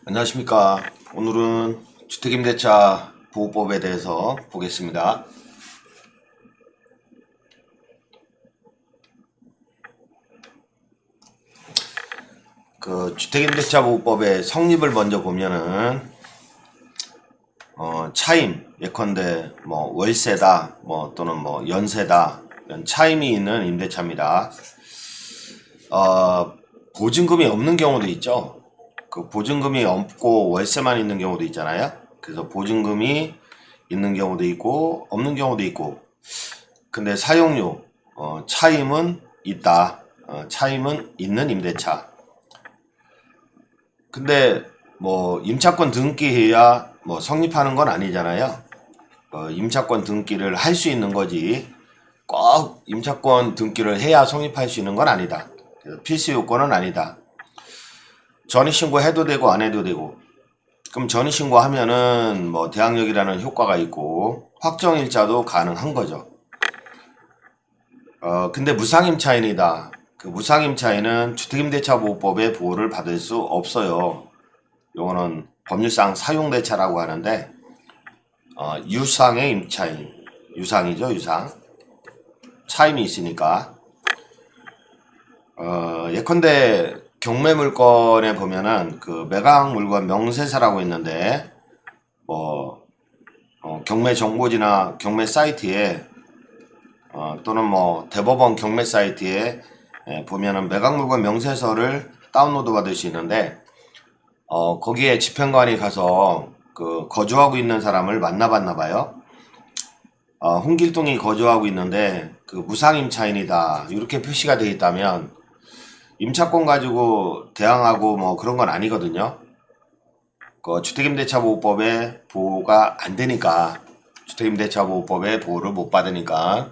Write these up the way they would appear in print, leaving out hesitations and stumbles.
안녕하십니까. 오늘은 주택임대차 보호법에 대해서 보겠습니다. 주택임대차 보호법의 성립을 먼저 보면은 차임, 예컨대 월세다, 또는 연세다, 이런 차임이 있는 임대차입니다. 보증금이 없는 경우도 있죠. 그 보증금이 없고 월세만 있는 경우도 있잖아요. 그래서 보증금이 있는 경우도 있고 없는 경우도 있고, 근데 사용료 차임은 있다. 차임은 있는 임대차. 근데 임차권 등기해야 성립하는 건 아니잖아요. 임차권 등기를 할 수 있는 거지 꼭 임차권 등기를 해야 성립할 수 있는 건 아니다. 그래서 필수 요건은 아니다. 전입신고 해도 되고 안 해도 되고. 그럼 전입신고 하면은 대항력이라는 효과가 있고 확정일자도 가능한 거죠. 근데 무상임차인이다. 그 무상임차인은 주택임대차보호법의 보호를 받을 수 없어요. 요거는 법률상 사용대차라고 하는데 유상의 임차인, 유상이죠, 유상. 차임이 있으니까. 예컨대 경매물건에 보면은 그 매각물건 명세서라고 있는데 경매정보지나 경매 사이트에 또는 대법원 경매 사이트에 보면은 매각물건 명세서를 다운로드 받을 수 있는데 거기에 집행관이 가서 그 거주하고 있는 사람을 만나봤나 봐요. 홍길동이 거주하고 있는데 그 무상임차인이다 이렇게 표시가 되어 있다면 임차권 가지고 대항하고 그런 건 아니거든요. 그 주택임대차보호법에 보호가 안 되니까, 주택임대차보호법의 보호를 못 받으니까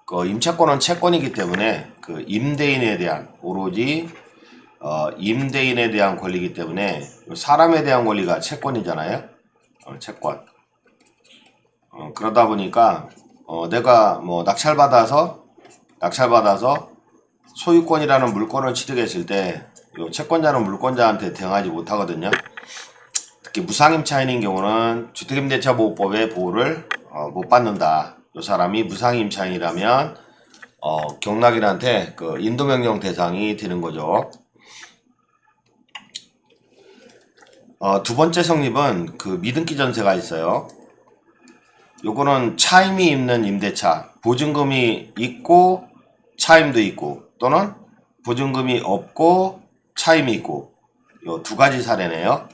그 임차권은 채권이기 때문에 그 임대인에 대한, 오로지 임대인에 대한 권리이기 때문에 사람에 대한 권리가 채권이잖아요. 채권. 그러다 보니까 내가 낙찰받아서 소유권이라는 물권을 취득했을 때 요 채권자는 물권자한테 대응하지 못하거든요. 특히 무상임차인인 경우는 주택임대차보호법의 보호를 못 받는다. 요 사람이 무상임차인이라면 경락인한테 그 인도명령 대상이 되는 거죠. 두 번째 성립은 그 미등기 전세가 있어요. 요거는 차임이 있는 임대차, 보증금이 있고 차임도 있고, 또는 보증금이 없고 차임이 있고, 요 두 가지 사례네요.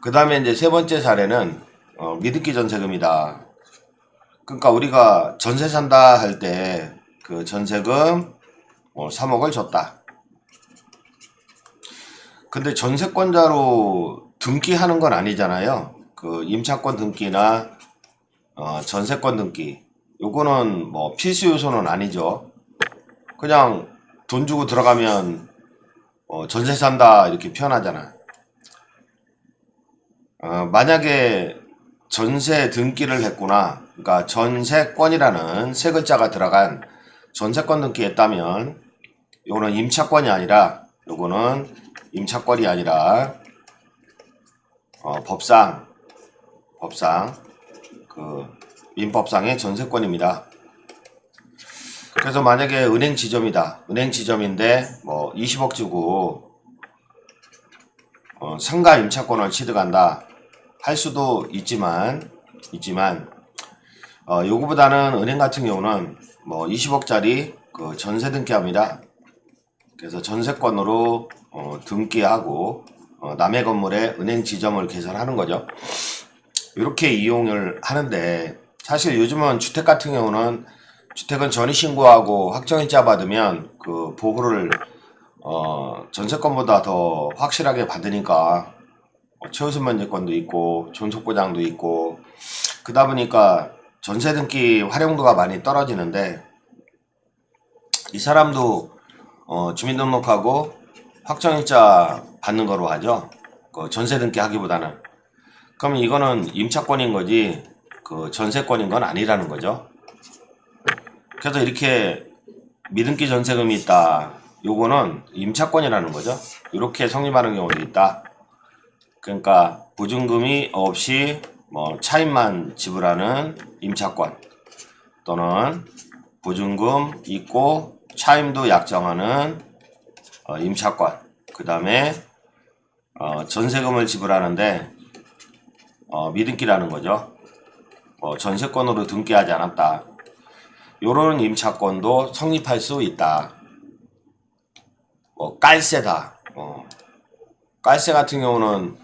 그 다음에 이제 세 번째 사례는 미등기 전세금이다. 그러니까 우리가 전세 산다 할 때 그 전세금 3억을 줬다. 근데 전세권자로 등기하는 건 아니잖아요. 그 임차권 등기나 전세권 등기, 요거는 필수 요소는 아니죠. 그냥 돈 주고 들어가면 전세 산다 이렇게 표현하잖아. 만약에 전세 등기를 했구나, 그러니까 전세권이라는 세 글자가 들어간 전세권 등기했다면 요거는 임차권이 아니라, 요거는 임차권이 아니라 법상 그 민법상의 전세권입니다. 그래서 만약에 은행 지점이다. 은행 지점인데 20억 주고 상가 임차권을 취득한다 할 수도 있지만 요거보다는 은행 같은 경우는 20억짜리 그 전세 등기합니다. 그래서 전세권으로 등기하고 남의 건물에 은행 지점을 개설하는 거죠. 이렇게 이용을 하는데, 사실 요즘은 주택 같은 경우는 주택은 전입신고하고 확정일자 받으면 그 보호를 전세권보다 더 확실하게 받으니까 최우선 면제권도 있고 존속보장도 있고, 그러다 보니까 전세 등기 활용도가 많이 떨어지는데, 이 사람도 주민등록하고 확정일자 받는 거로 하죠. 그 전세 등기 하기보다는. 그럼 이거는 임차권인 거지 그 전세권인 건 아니라는 거죠. 그래서 이렇게 미등기 전세금이 있다, 요거는 임차권이라는 거죠. 이렇게 성립하는 경우도 있다. 그러니까 보증금이 없이 뭐 차임만 지불하는 임차권, 또는 보증금 있고 차임도 약정하는 임차권, 그 다음에 전세금을 지불하는데 미등기라는 거죠. 전세권으로 등기하지 않았다. 요런 임차권도 성립할 수 있다. 깔세다. 깔세 같은 경우는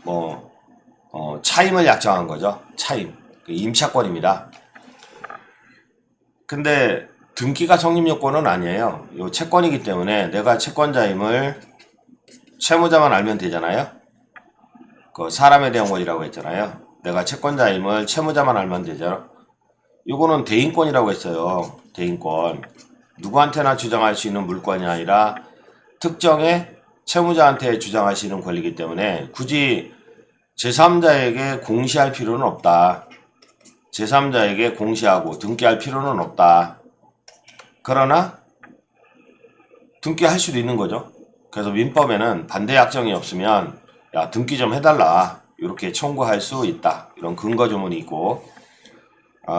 차임을 약정한 거죠. 차임. 임차권입니다. 근데 등기가 성립 요건은 아니에요. 요 채권이기 때문에 내가 채권자임을 채무자만 알면 되잖아요. 그 사람에 대한 권리라고 했잖아요. 내가 채권자임을 채무자만 알면 되죠. 이거는 대인권이라고 했어요. 대인권. 누구한테나 주장할 수 있는 물권이 아니라 특정의 채무자한테 주장할 수 있는 권리이기 때문에 굳이 제3자에게 공시할 필요는 없다. 제3자에게 공시하고 등기할 필요는 없다. 그러나 등기할 수도 있는 거죠. 그래서 민법에는 반대 약정이 없으면 야 등기 좀 해달라 이렇게 청구할 수 있다. 이런 근거 조문이 있고,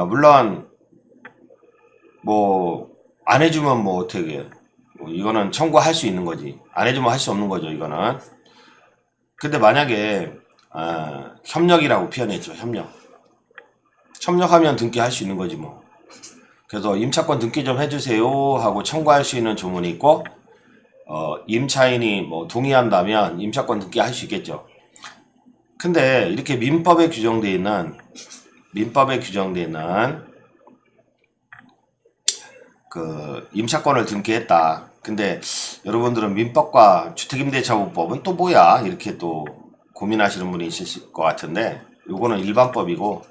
물론 안 해주면 어떻게 해요. 이거는 청구할 수 있는 거지. 안 해주면 할 수 없는 거죠. 이거는. 근데 만약에 협력이라고 표현했죠. 협력하면 등기할 수 있는 거지 뭐. 그래서 임차권 등기 좀 해주세요 하고 청구할 수 있는 조문이 있고, 임차인이 동의한다면 임차권 등기할 수 있겠죠. 근데 이렇게 민법에 규정되어 있는 그 임차권을 등기했다. 근데 여러분들은 민법과 주택임대차보호법은 또 뭐야? 이렇게 또 고민하시는 분이 있으실 것 같은데, 요거는 일반법이고,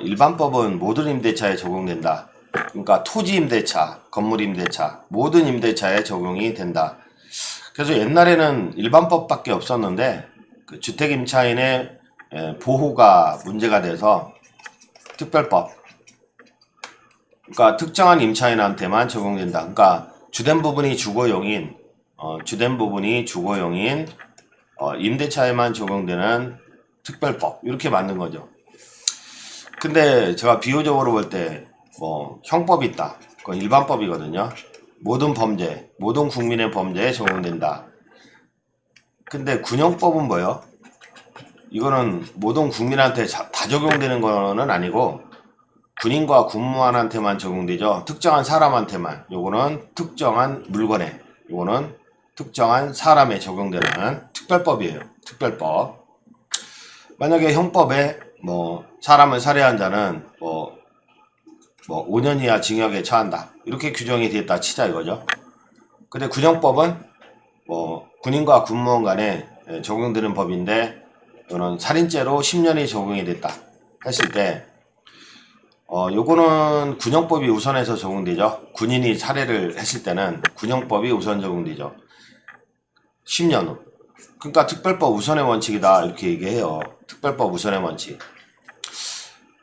일반법은 모든 임대차에 적용된다. 그러니까 토지 임대차, 건물 임대차, 모든 임대차에 적용이 된다. 그래서 옛날에는 일반법밖에 없었는데 그 주택 임차인의 보호가 문제가 돼서 특별법, 그러니까 특정한 임차인한테만 적용된다. 그러니까 주된 부분이 주거용인 임대차에만 적용되는 특별법, 이렇게 만든 거죠. 근데 제가 비유적으로 볼 때 형법이 있다. 그건 일반법이거든요. 모든 범죄, 모든 국민의 범죄에 적용된다. 근데 군형법은 뭐예요? 이거는 모든 국민한테 다 적용되는 거는 아니고 군인과 군무원한테만 적용되죠. 특정한 사람한테만. 요거는 특정한 물건에, 요거는 특정한 사람에 적용되는 특별법이에요. 특별법. 만약에 형법에 사람을 살해한 자는 5년 이하 징역에 처한다. 이렇게 규정이 되었다 치자 이거죠. 근데 군형법은 군인과 군무원 간에 적용되는 법인데, 이거는 살인죄로 10년이 적용이 됐다 했을 때, 요거는 군형법이 우선해서 적용되죠. 군인이 살해를 했을 때는 군형법이 우선 적용되죠. 10년 후. 그러니까 특별법 우선의 원칙이다 이렇게 얘기해요. 특별법 우선의 원칙.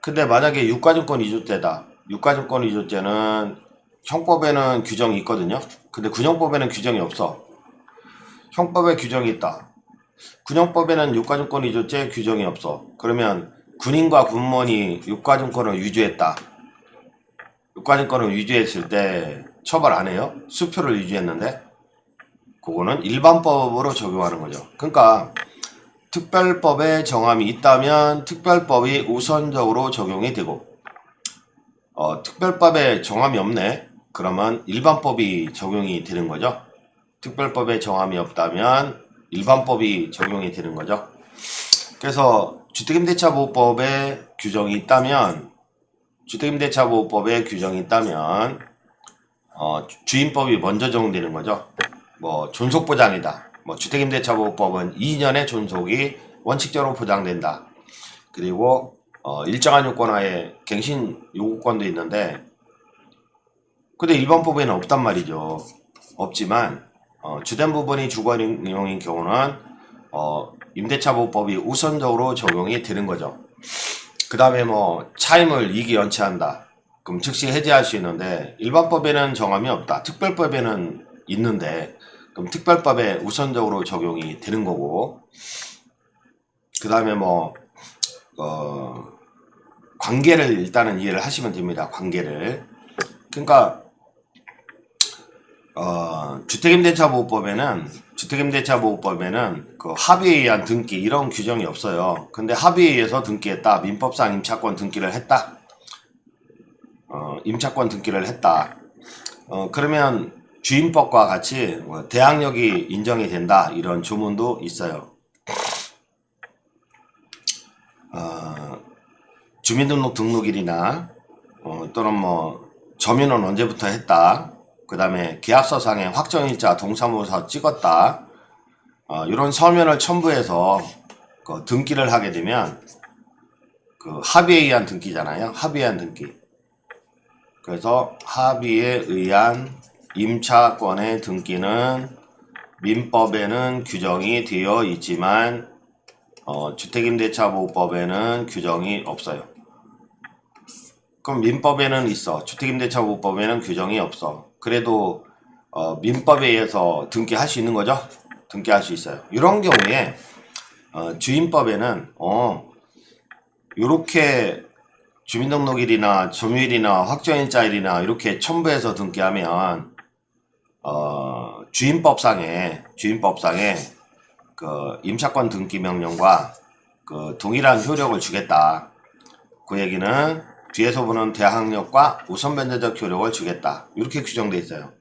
근데 만약에 유가증권 위조죄다. 유가증권 위조죄는 형법에는 규정이 있거든요. 근데 군형법에는 규정이 없어. 형법에 규정이 있다. 군형법에는 유가증권 위조죄 규정이 없어. 그러면 군인과 군무원이 유가증권을 위조했다. 유가증권을 위조했을 때 처벌 안 해요? 수표를 위조했는데? 그거는 일반법으로 적용하는 거죠. 그러니까 특별법에 정함이 있다면 특별법이 우선적으로 적용이 되고, 특별법에 정함이 없네? 그러면 일반법이 적용이 되는 거죠. 특별법에 정함이 없다면 일반법이 적용이 되는 거죠. 그래서 주택임대차보호법에 규정이 있다면 주임법이 먼저 적용되는 거죠. 존속보장이다. 주택임대차보호법은 2년의 존속이 원칙적으로 보장된다. 그리고 일정한 요건하에 갱신 요구권도 있는데, 근데 일반법에는 없단 말이죠. 없지만 주된 부분이 주거용인 경우는 임대차보호법이 우선적으로 적용이 되는 거죠. 그 다음에 차임을 2기 연체한다. 그럼 즉시 해제할 수 있는데, 일반법에는 정함이 없다. 특별법에는 있는데 그럼 특별법에 우선적으로 적용이 되는 거고, 그 다음에 뭐 관계를 일단은 이해를 하시면 됩니다. 관계를. 그러니까 주택임대차보호법에는 그 합의에 의한 등기 이런 규정이 없어요. 근데 합의에 의해서 등기했다. 민법상 임차권 등기를 했다. 임차권 등기를 했다. 그러면 주임법과 같이 대항력이 인정이 된다. 이런 조문도 있어요. 주민등록 등록일이나 또는 뭐 점유는 언제부터 했다. 그 다음에 계약서상에 확정일자 동사무소 찍었다. 이런 서면을 첨부해서 그 등기를 하게 되면 그 합의에 의한 등기잖아요. 합의에 의한 등기. 그래서 합의에 의한 임차권의 등기는 민법에는 규정이 되어 있지만 주택임대차보호법에는 규정이 없어요. 그럼 민법에는 있어. 주택임대차보호법에는 규정이 없어. 그래도 민법에 의해서 등기할 수 있는 거죠. 등기할 수 있어요. 이런 경우에 주임법에는 이렇게 주민등록일이나 점유일이나 확정일자일이나 이렇게 첨부해서 등기하면 주임법상에 그 임차권 등기 명령과 그 동일한 효력을 주겠다. 그 얘기는 뒤에서 보는 대항력과 우선변제적 효력을 주겠다. 이렇게 규정되어 있어요.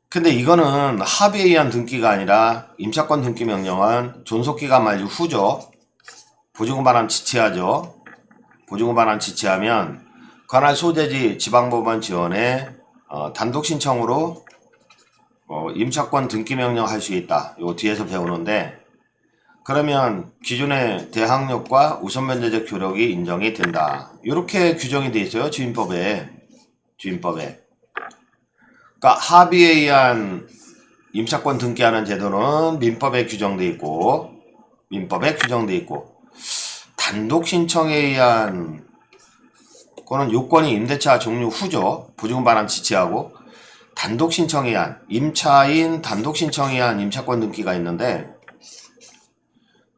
근데 이거는 합의에 의한 등기가 아니라 임차권 등기 명령은 존속기간 만료 후죠. 보증금 반환 지체하죠. 보증금 반환 지체하면 관할 소재지 지방법원 지원에 단독 신청으로 임차권 등기 명령 할 수 있다. 이거 뒤에서 배우는데, 그러면 기존의 대항력과 우선변제적 효력이 인정이 된다. 이렇게 규정이 되어 있어요. 주임법에. 그러니까 합의에 의한 임차권 등기하는 제도는 민법에 규정되어 있고, 단독 신청에 의한 그거는 요건이 임대차 종료 후죠. 보증금 반환 지체하고 단독 신청에 의한 임차인 단독 신청에 의한 임차권 등기가 있는데,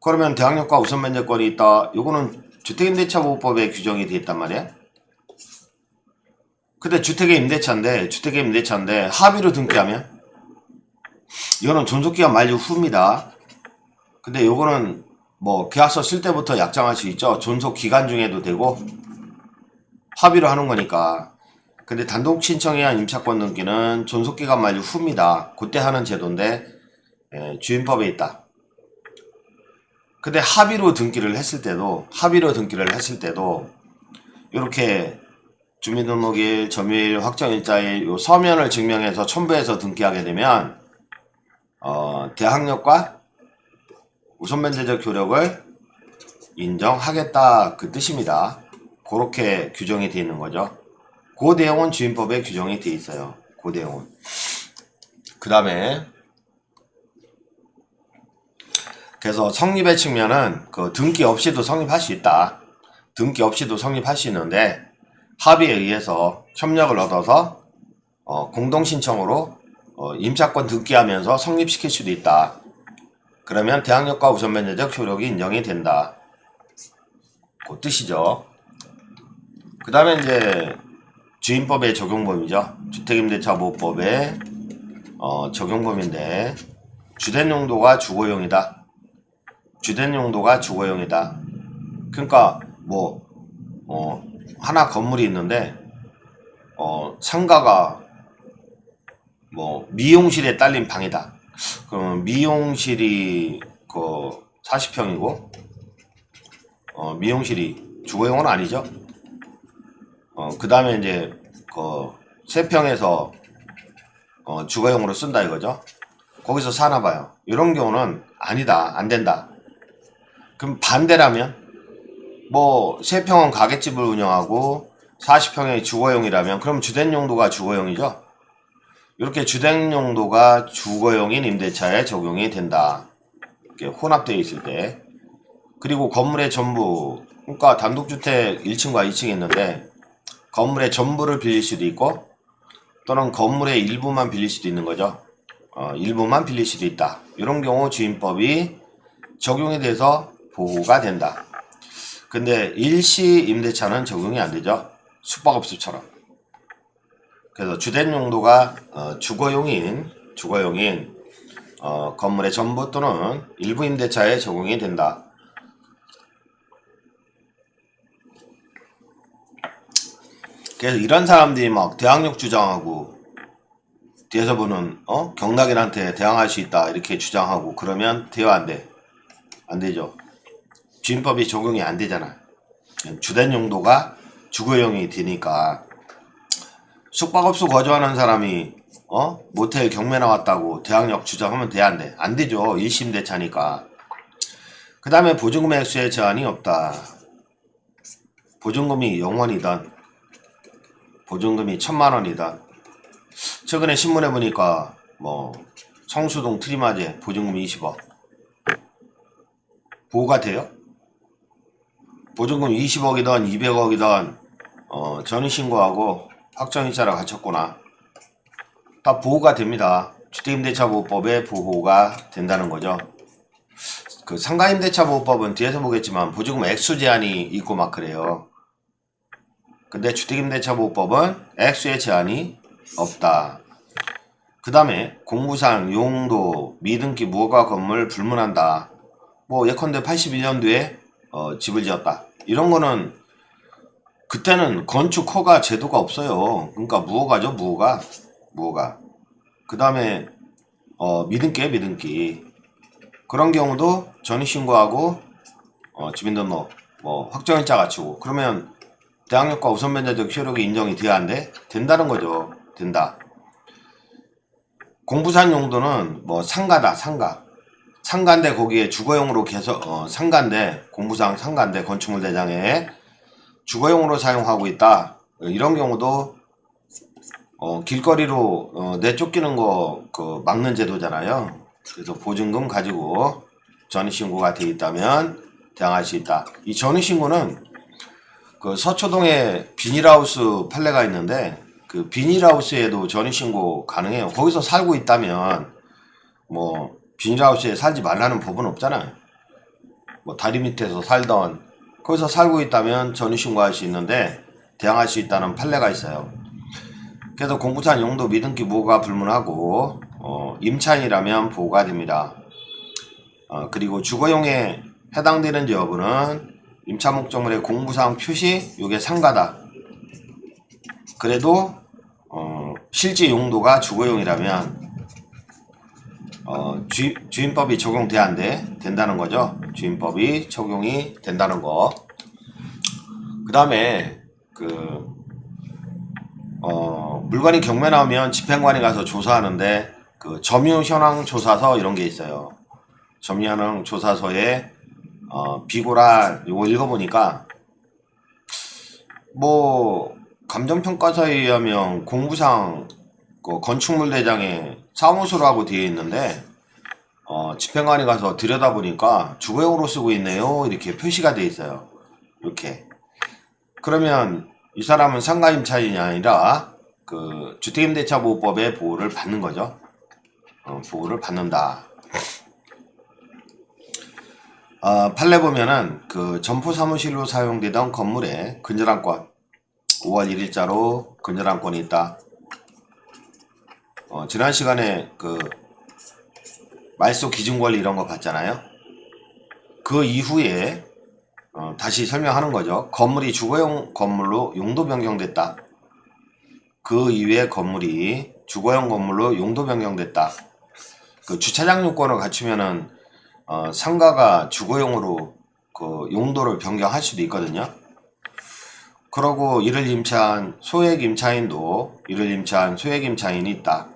그러면 대항력과 우선변제권이 있다. 요거는 주택임대차보호법에 규정이 되어 있단 말이야. 근데 주택의 임대차인데 합의로 등기하면 이거는 존속기간 만료 후입니다. 근데 요거는 뭐 계약서 쓸 때부터 약정할 수 있죠. 존속기간 중에도 되고 합의로 하는 거니까. 근데 단독 신청에 의한 임차권 등기는 존속기간 만료 후입니다. 그때 하는 제도인데 주임법에 있다. 근데 합의로 등기를 했을 때도 이렇게 주민등록일, 점유일, 확정일자일 요 서면을 증명해서 첨부해서 등기하게 되면 대항력과 우선변제적 효력을 인정하겠다 그 뜻입니다. 그렇게 규정이 되어 있는 거죠. 그 내용은 주임법에 규정이 되어 있어요. 그 내용은. 그 다음에 그래서 성립의 측면은 그 등기 없이도 성립할 수 있다. 등기 없이도 성립할 수 있는데 합의에 의해서 협력을 얻어서 공동신청으로 임차권 등기하면서 성립시킬 수도 있다. 그러면 대항력과 우선변제적 효력이 인정이 된다. 그 뜻이죠. 그 다음에 이제 주임법의 적용범위죠. 주택임대차보호법의 적용범위인데 주된 용도가 주거용이다. 그러니까 뭐 하나 건물이 있는데 상가가 뭐 미용실에 딸린 방이다. 그러면 미용실이 그 40평이고 미용실이 주거용은 아니죠. 그 다음에 이제 그 3평에서 주거용으로 쓴다 이거죠. 거기서 사나봐요. 이런 경우는 아니다, 안 된다. 그럼 반대라면 뭐 3평은 가게집을 운영하고 40평이 주거용이라면 그럼 주된 용도가 주거용이죠. 이렇게 주된 용도가 주거용인 임대차에 적용이 된다. 이렇게 혼합되어 있을 때. 그리고 건물의 전부, 그러니까 단독주택 1층과 2층이 있는데 건물의 전부를 빌릴 수도 있고 또는 건물의 일부만 빌릴 수도 있는 거죠. 일부만 빌릴 수도 있다. 이런 경우 주임법이 적용이 돼서 보호가 된다. 근데 일시 임대차는 적용이 안 되죠. 숙박업소처럼. 그래서 주된 용도가 주거용인 건물의 전부 또는 일부 임대차에 적용이 된다. 그래서 이런 사람들이 막 대항력 주장하고 뒤에서 보는 경락인한테 대항할 수 있다 이렇게 주장하고 그러면 돼요 안 돼? 안 되죠. 주임법이 적용이 안 되잖아. 주된 용도가 주거용이 되니까 숙박업소 거주하는 사람이 모텔 경매 나왔다고 대항력 주장하면 돼 안 돼? 안 되죠. 일시임대차니까. 그 다음에 보증금 액수에 제한이 없다. 보증금이 0원이든 보증금이 1000만원이든 최근에 신문에 보니까 뭐 성수동 트리마제 보증금 20억 보호가 돼요? 보증금 20억이든 200억이든 전입신고하고 확정일자를 갖췄구나. 다 보호가 됩니다. 주택임대차보호법에 보호가 된다는 거죠. 그 상가임대차보호법은 뒤에서 보겠지만 보증금 액수 제한이 있고 막 그래요. 근데 주택임대차보호법은 액수의 제한이 없다. 그 다음에 공부상, 용도, 미등기, 무허가 건물 불문한다. 뭐 예컨대 81년도에 집을 지었다. 이런 거는 그때는 건축 허가 제도가 없어요. 그러니까 무허가죠. 무허가. 그 다음에 미등기 그런 경우도 전입신고하고 주민등록 뭐 확정일자 갖추고 그러면 대항력과 우선변제적 효력이 인정이 돼야 안 돼? 된다는 거죠. 된다. 공부산 용도는 뭐 상가다. 상가인데 거기에 주거용으로 상가인데 공부상 상가인데 건축물 대장에 주거용으로 사용하고 있다. 이런 경우도 길거리로 내쫓기는 거 막는 제도잖아요. 그래서 보증금 가지고 전입신고가 돼 있다면 대항할 수 있다. 이 전입신고는 그 서초동에 비닐하우스 판례가 있는데 그 비닐하우스에도 전입신고 가능해요. 거기서 살고 있다면 뭐 비닐하우스에 살지 말라는 법은 없잖아요. 뭐 다리 밑에서 살던 거기서 살고 있다면 전입신고할 수 있는데 대항할 수 있다는 판례가 있어요. 그래서 공부산 용도 미등기 무허가 불문하고 임차인이라면 보호가 됩니다. 그리고 주거용에 해당되는지 여부는 임차 목적물의 공부상 표시 요게 상가다. 그래도 실제 용도가 주거용이라면 주임법이 적용돼야 안 돼? 된다는 거죠. 주임법이 적용이 된다는 거. 그 다음에 물건이 경매 나오면 집행관이 가서 조사하는데 그 점유현황 조사서 이런 게 있어요. 점유현황 조사서에 비고란 요거 읽어보니까 뭐 감정평가서에 의하면 공부상 건축물 대장에 사무소라고 되어 있는데 집행관이 가서 들여다보니까 주거용으로 쓰고 있네요. 이렇게 표시가 되어 있어요. 이렇게. 그러면 이 사람은 상가임차인이 아니라 그 주택임대차보호법의 보호를 받는 거죠. 보호를 받는다. 판례 보면은 그 점포사무실로 사용되던 건물에 근저당권 5월 1일자로 근저당권이 있다. 지난 시간에 그 말소 기준권리 이런 거 봤잖아요. 그 이후에 다시 설명하는 거죠. 건물이 주거용 건물로 용도 변경됐다. 그 이외의 건물이 주거용 건물로 용도 변경됐다. 그 주차장 요건을 갖추면은 상가가 주거용으로 그 용도를 변경할 수도 있거든요. 그러고 이를 임차한 소액 임차인도 이를 임차한 소액 임차인이 있다.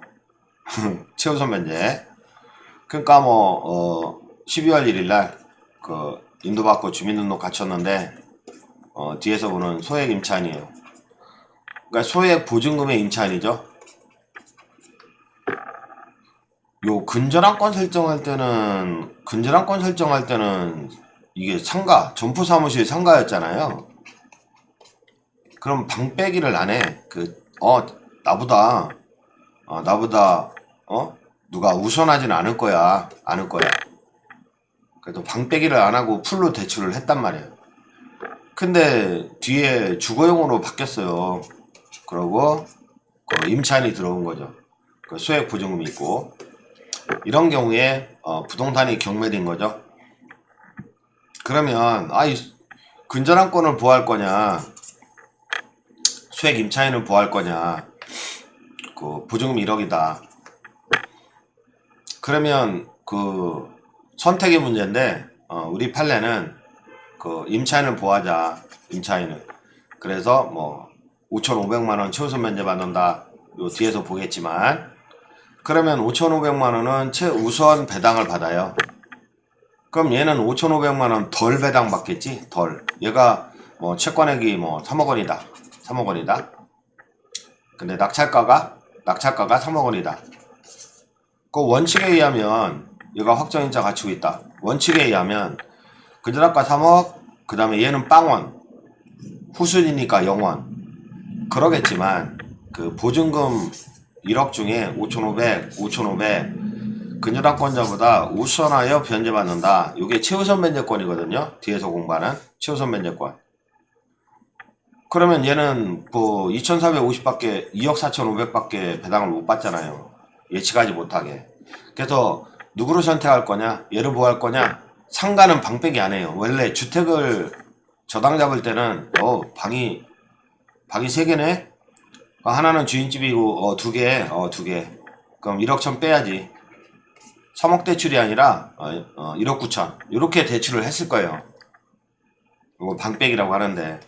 최우선 변제. 그러니까 뭐 12월 1일날 그 인도받고 주민등록 갖췄는데 뒤에서 보는 소액 임차인이에요. 그러니까 소액 보증금의 임차인이죠. 요 근저당권 설정할 때는 이게 상가 점포사무실 상가였잖아요. 그럼 방 빼기를 안 해. 나보다 나보다 누가 우선하진 않을 거야. 그래도 방빼기를 안 하고 풀로 대출을 했단 말이에요. 근데 뒤에 주거용으로 바뀌었어요. 그러고 임차인이 들어온 거죠. 그 소액 보증금이 있고 이런 경우에 부동산이 경매된 거죠. 그러면 근저당권을 보호할 거냐, 소액 임차인을 보호할 거냐. 그 보증금 1억이다. 그러면 그 선택의 문제인데 우리 판례는 그 임차인을 보호하자. 임차인을. 그래서 뭐 5,500만원 최우선 면제 받는다. 요 뒤에서 보겠지만 그러면 5,500만원은 최우선 배당을 받아요. 그럼 얘는 5,500만원 덜 배당 받겠지? 덜. 얘가 뭐 채권액이 뭐 3억 원이다. 3억 원이다. 근데 낙찰가가 3억 원이다. 그 원칙에 의하면 얘가 확정인자 갖추고 있다. 원칙에 의하면 근저당가 3억, 그 다음에 얘는 빵원, 후순이니까 0원. 그러겠지만 그 보증금 1억 중에 5,500 근저당권자보다 우선하여 변제받는다. 이게 최우선 변제권이거든요. 뒤에서 공부하는 최우선 변제권. 그러면 얘는 뭐 2,450밖에 2억 4,500밖에 배당을 못 받잖아요. 예측하지 못하게. 그래서 누구를 선택할 거냐? 얘를 뭐 할 거냐? 상가는 방빼기 안 해요. 원래 주택을 저당 잡을 때는 방이 3개네? 하나는 주인집이고 2개. 2개. 그럼 1억 1천 빼야지. 3억 대출이 아니라 1억 9천. 이렇게 대출을 했을 거예요. 이거 방빼기라고 하는데.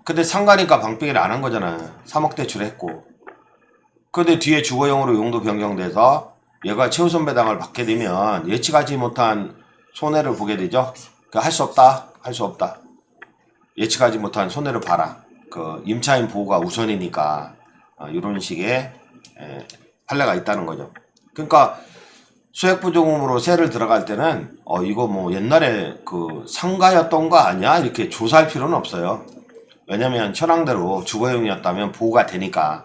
근데 상가니까 방빼기를 안 한 거잖아요. 3억 대출했고. 근데 뒤에 주거용으로 용도 변경돼서 얘가 최우선 배당을 받게 되면 예측하지 못한 손해를 보게 되죠. 할 수 없다. 예측하지 못한 손해를 봐라. 그 임차인 보호가 우선이니까 이런 식의 판례가 있다는 거죠. 그러니까 소액보증금으로 세를 들어갈 때는 이거 뭐 옛날에 그 상가였던 거 아니야? 이렇게 조사할 필요는 없어요. 왜냐면 현황대로 주거용이었다면 보호가 되니까.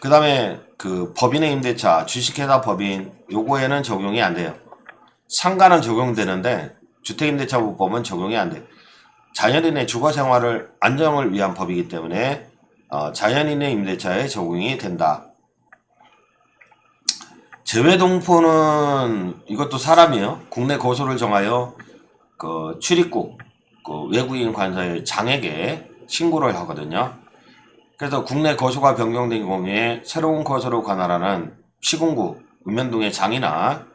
그 다음에 그 법인의 임대차, 주식회사 법인 요거에는 적용이 안 돼요. 상가는 적용되는데 주택임대차보호법은 적용이 안 돼요. 자연인의 주거생활을 안정을 위한 법이기 때문에 자연인의 임대차에 적용이 된다. 제외동포는 이것도 사람이요. 국내 거소를 정하여 그 출입국 그 외국인 관사의 장에게 신고를 하거든요. 그래서 국내 거소가 변경된 경우에 새로운 거소로 관할하는 시군구 읍면동의 장이나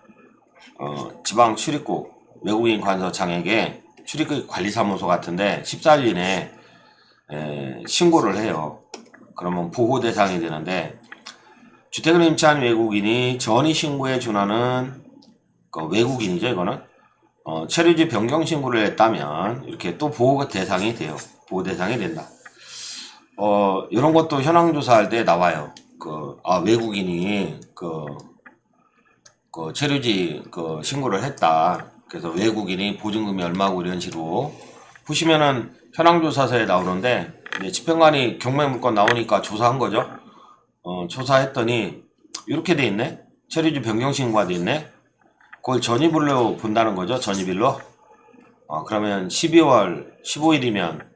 지방 출입국 외국인 관서 장에게 출입국 관리사무소 같은데 14일 이내에 신고를 해요. 그러면 보호 대상이 되는데 주택을 임차한 외국인이 전이 신고에 준하는 그 외국인이죠. 이거는 체류지 변경 신고를 했다면 이렇게 또 보호 대상이 돼요. 보호 대상이 된다. 이런 것도 현황 조사할 때 나와요. 외국인이 그 체류지 신고를 했다. 그래서 외국인이 보증금이 얼마고 이런 식으로 보시면은 현황 조사서에 나오는데 이제 집행관이 경매 물건 나오니까 조사한 거죠. 조사했더니 이렇게 돼 있네. 체류지 변경 신고가 돼 있네. 그걸 전입일로 본다는 거죠. 전입일로. 그러면 12월 15일이면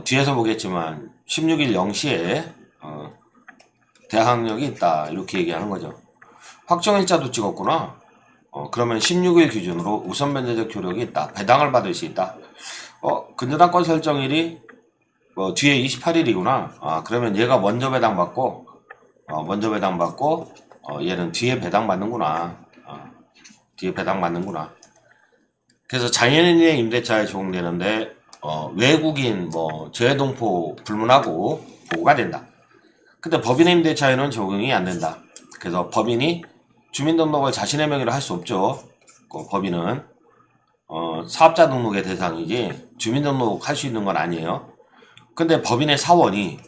뒤에서 보겠지만 16일 0시에 대항력이 있다. 이렇게 얘기하는 거죠. 확정일자도 찍었구나. 그러면 16일 기준으로 우선변제적 효력이 있다. 배당을 받을 수 있다. 근저당권 설정일이 뒤에 28일이구나. 그러면 얘가 먼저 배당받고 얘는 뒤에 배당받는구나. 뒤에 배당받는구나. 그래서 자연인의 임대차에 적용되는데 외국인 제외동포 불문하고 보호가 된다. 근데 법인의 임대차에는 적용이 안 된다. 그래서 법인이 주민등록을 자신의 명의로 할 수 없죠. 법인은 사업자 등록의 대상이지 주민등록 할 수 있는 건 아니에요. 근데 법인의 사원이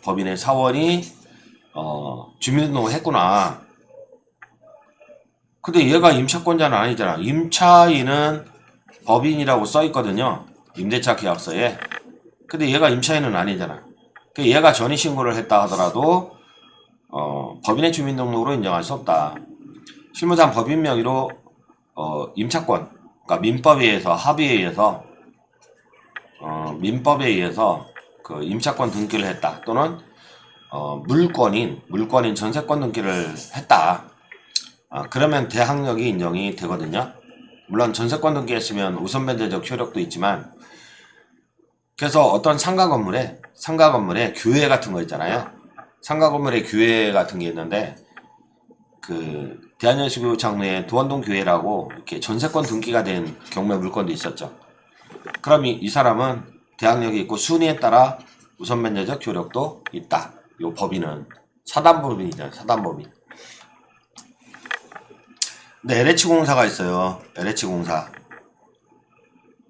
주민등록을 했구나. 근데 얘가 임차권자는 아니잖아. 임차인은 법인이라고 써있거든요. 임대차 계약서에. 근데 얘가 임차인은 아니잖아. 얘가 전입신고를 했다 하더라도 법인의 주민등록으로 인정할 수 없다. 실무상 법인 명의로 임차권, 그러니까 민법에 의해서 합의에 의해서 민법에 의해서 그 임차권 등기를 했다. 또는 물권인 전세권 등기를 했다. 그러면 대항력이 인정이 되거든요. 물론 전세권 등기했으면 우선 변제적 효력도 있지만, 그래서 어떤 상가 건물에 교외 같은 거 있잖아요. 상가 건물에 교외 같은 게 있는데, 그 대한연수교육청 내에 도원동 교회라고 이렇게 전세권 등기가 된 경매 물건도 있었죠. 그럼 이 사람은 대항력이 있고 순위에 따라 우선 변제적 효력도 있다. 요 법인은 사단법인이죠. 사단법인. 근데 LH공사가 있어요. LH공사.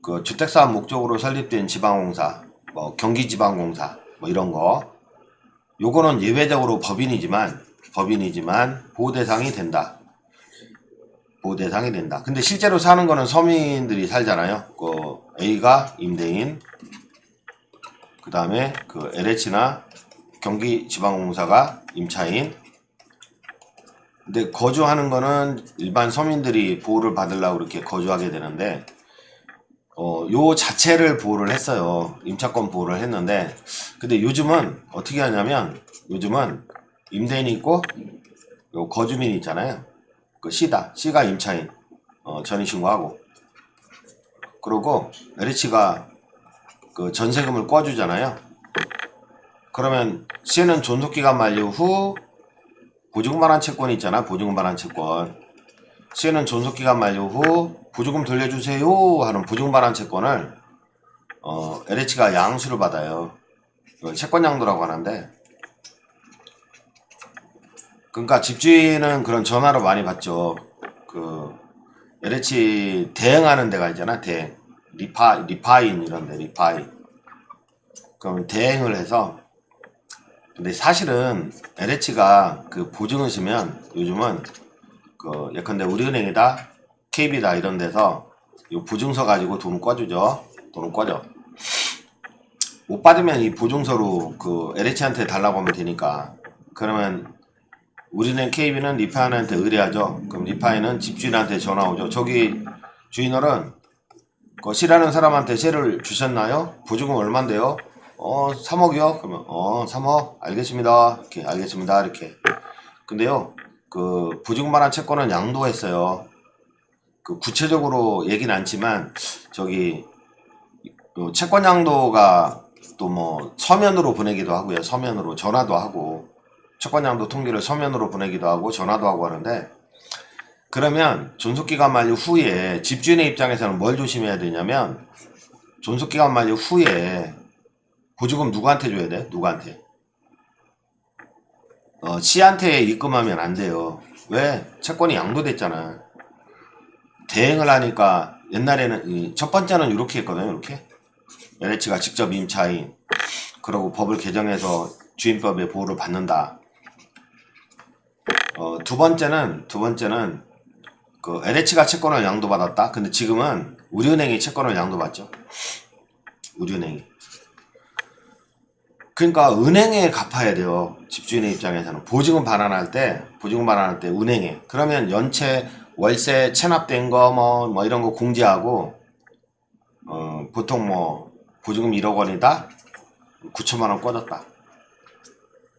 그 주택사업 목적으로 설립된 지방공사, 뭐 경기지방공사, 뭐 이런 거. 요거는 예외적으로 법인이지만 보호 대상이 된다. 보호 대상이 된다. 근데 실제로 사는 거는 서민들이 살잖아요. 그 A가 임대인, 그 다음에 그 LH나 경기지방공사가 임차인. 근데 거주하는 거는 일반 서민들이 보호를 받으려고 그렇게 거주하게 되는데, 요 자체를 보호를 했어요. 임차권 보호를 했는데, 근데 요즘은 어떻게 하냐면, 요즘은 임대인이 있고, 요 거주민이 있잖아요. 그 C가 임차인, 전입신고하고. 그러고, LH가 그 전세금을 꿔주잖아요. 그러면 C는 존속기간 만료 후 보증금 반환 채권이 있잖아. 보증금 반환 채권. C는 존속기간 만료 후 보증금 돌려주세요 하는 보증금 반환 채권을 LH가 양수를 받아요. 이걸 채권 양도라고 하는데, 그러니까 집주인은 그런 전화로 많이 받죠. 그 LH 대행하는 데가 있잖아. 대행. 리파인 이런데 리파인. 그럼 대행을 해서, 근데 사실은 LH가 그 보증을 쓰면 요즘은 그 예컨대 우리은행이다, KB다 이런 데서 이 보증서 가지고 돈을 꿔주죠. 돈을 꿔줘. 못 받으면 이 보증서로 그 LH한테 달라고 하면 되니까. 그러면 우리는 KB는 리파인한테 의뢰하죠. 그럼 리파인은 집주인한테 전화 오죠. 저기 주인어른, 그 C라는 사람한테 세를 주셨나요? 보증금 얼만데요? 3억이요? 그러면 3억 알겠습니다. 이렇게 알겠습니다. 이렇게. 근데요, 그 보증금 반환 채권은 양도했어요. 그 구체적으로 얘기는 않지만 저기 그 채권 양도가 또 뭐 서면으로 보내기도 하고요. 서면으로 전화도 하고, 채권 양도 통지를 서면으로 보내기도 하고 전화도 하고 하는데, 그러면 존속기간 만료 후에 집주인의 입장에서는 뭘 조심해야 되냐면, 존속기간 만료 후에 보증금 누구한테 줘야 돼? 누구한테? C한테 입금하면 안 돼요. 왜? 채권이 양도됐잖아. 대행을 하니까 옛날에는 첫 번째는 이렇게 했거든요. 이렇게 LH가 직접 임차인, 그러고 법을 개정해서 주인법의 보호를 받는다. 두 번째는 그 LH가 채권을 양도받았다. 근데 지금은 우리은행이 채권을 양도받죠. 우리은행이. 그러니까 은행에 갚아야 돼요. 집주인의 입장에서는 보증금 반환할 때 은행에. 그러면 연체 월세 체납된 거 뭐 이런 거 공제하고, 보통 뭐 보증금 1억 원이다, 9천만 원 꿔줬다.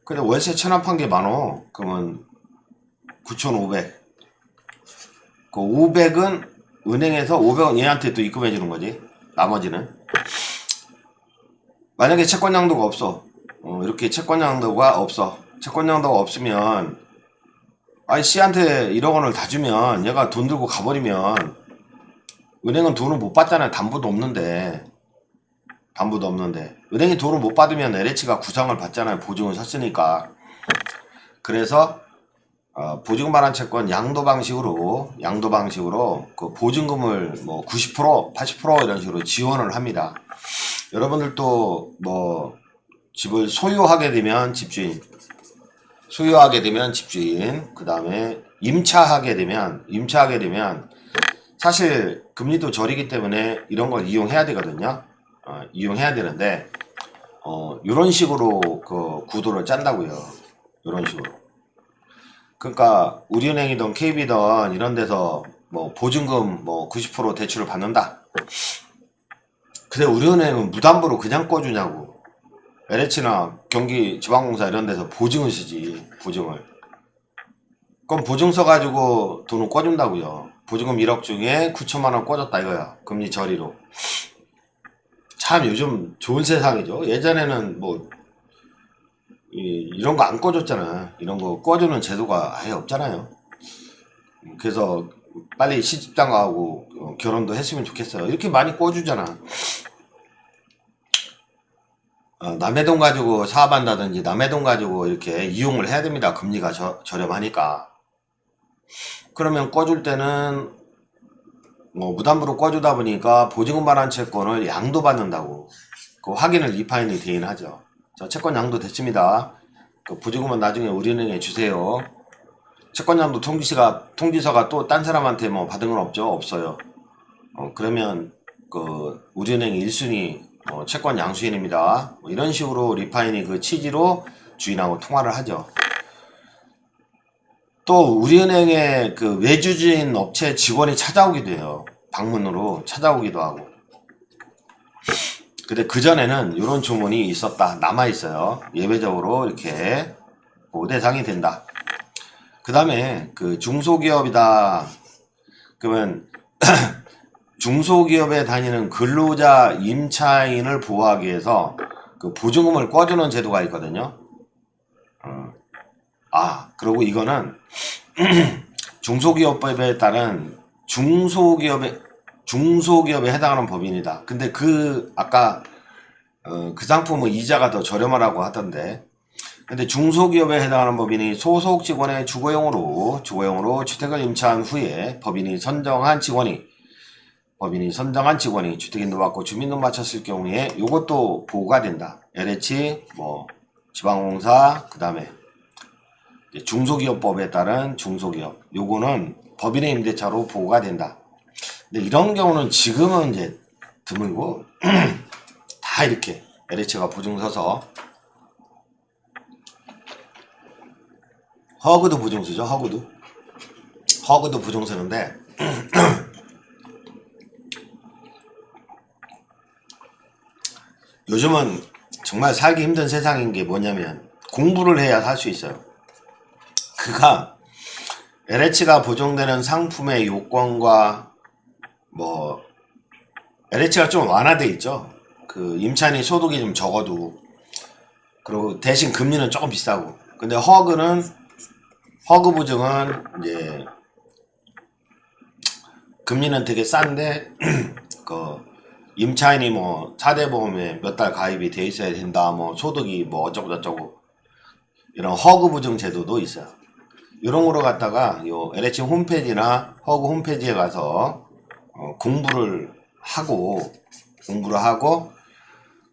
근데 월세 체납한 게 많어. 그러면 9,500. 그 500은 은행에서 500원 얘한테 또 입금해 주는 거지. 나머지는. 만약에 채권 양도가 없어. 이렇게 채권 양도가 없어. 채권 양도가 없으면, 아니 C한테 1억 원을 다 주면 얘가 돈 들고 가버리면 은행은 돈을 못 받잖아요. 담보도 없는데. 은행이 돈을 못 받으면 LH가 구상을 받잖아요. 보증을 샀으니까. 그래서 보증금 반환 채권 양도 방식으로 그 보증금을 뭐 90%, 80% 이런 식으로 지원을 합니다. 여러분들도 뭐 집을 소유하게 되면 집주인, 그 다음에 임차하게 되면 사실 금리도 저리기 때문에 이런 걸 이용해야 되거든요. 이용해야 되는데, 이런 식으로 그 구도를 짠다고요. 이런 식으로. 그러니까 우리은행이든 KB든 이런 데서 뭐 보증금 뭐 90% 대출을 받는다. 근데 우리은행은 무담보로 그냥 꺼주냐고. LH나 경기지방공사 이런 데서 보증을 쓰지. 보증을. 그럼 보증서 가지고 돈을 꿔준다고요. 보증금 1억 중에 9천만 원 꿔줬다 이거야. 금리 저리로. 참 요즘 좋은 세상이죠. 예전에는 뭐 이런 거 안 꿔줬잖아. 이런 거 꿔주는 제도가 아예 없잖아요. 그래서 빨리 시집장가하고 결혼도 했으면 좋겠어요. 이렇게 많이 꿔주잖아. 남의 돈 가지고 사업한다든지 남의 돈 가지고 이렇게 이용을 해야 됩니다. 금리가 저렴하니까. 그러면 꿔줄 때는 뭐 무담보로 꿔주다 보니까 보증금 반환 채권을 양도받는다고 그 확인을 리파인이 되긴 하죠. 자, 채권 양도 됐습니다. 그 보증금은 나중에 우리은행에 주세요. 채권 양도 통지서가 또 딴 사람한테 뭐 받은 건 없죠? 없어요. 그러면 그 우리은행이 1순위 채권 양수인입니다. 뭐 이런 식으로 리파인이 그 취지로 주인하고 통화를 하죠. 또 우리은행의 그 외주주인 업체 직원이 찾아오기도 해요. 방문으로 찾아오기도 하고. 근데 그전에는 이런 조문이 있었다. 남아있어요. 예외적으로 이렇게 보호 대상이 된다. 그 다음에 그 중소기업이다. 그러면 중소기업에 다니는 근로자 임차인을 보호하기 위해서 그 보증금을 꿔주는 제도가 있거든요. 그리고 이거는 중소기업법에 따른 중소기업에 해당하는 법인이다. 근데 아까 그 상품은 이자가 더 저렴하라고 하던데, 근데 중소기업에 해당하는 법인이 소속 직원의 주거용으로 주택을 임차한 후에 법인이 선정한 직원이 주택인도 받고 주민도 마쳤을 경우에 이것도 보호가 된다. LH, 뭐 지방공사, 그 다음에 중소기업법에 따른 중소기업, 요거는 법인의 임대차로 보호가 된다. 근데 이런 경우는 지금은 이제 드물고 다 이렇게 LH가 보증 서서 허그도 보증 서죠. 허그도 보증 서는데 요즘은 정말 살기 힘든 세상인 게 뭐냐면 공부를 해야 살 수 있어요. LH가 보증되는 상품의 요건과 뭐 LH가 좀 완화돼 있죠. 그 임차인이 소득이 좀 적어도, 그리고 대신 금리는 조금 비싸고. 근데 허그 보증은 이제 금리는 되게 싼데 그 임차인이 뭐 4대 보험에 몇 달 가입이 돼 있어야 된다, 뭐 소득이 뭐 어쩌고 저쩌고, 이런 허그 보증 제도도 있어요. 이런 거로 갖다가 요 LH 홈페이지나 허그 홈페이지에 가서 공부를 하고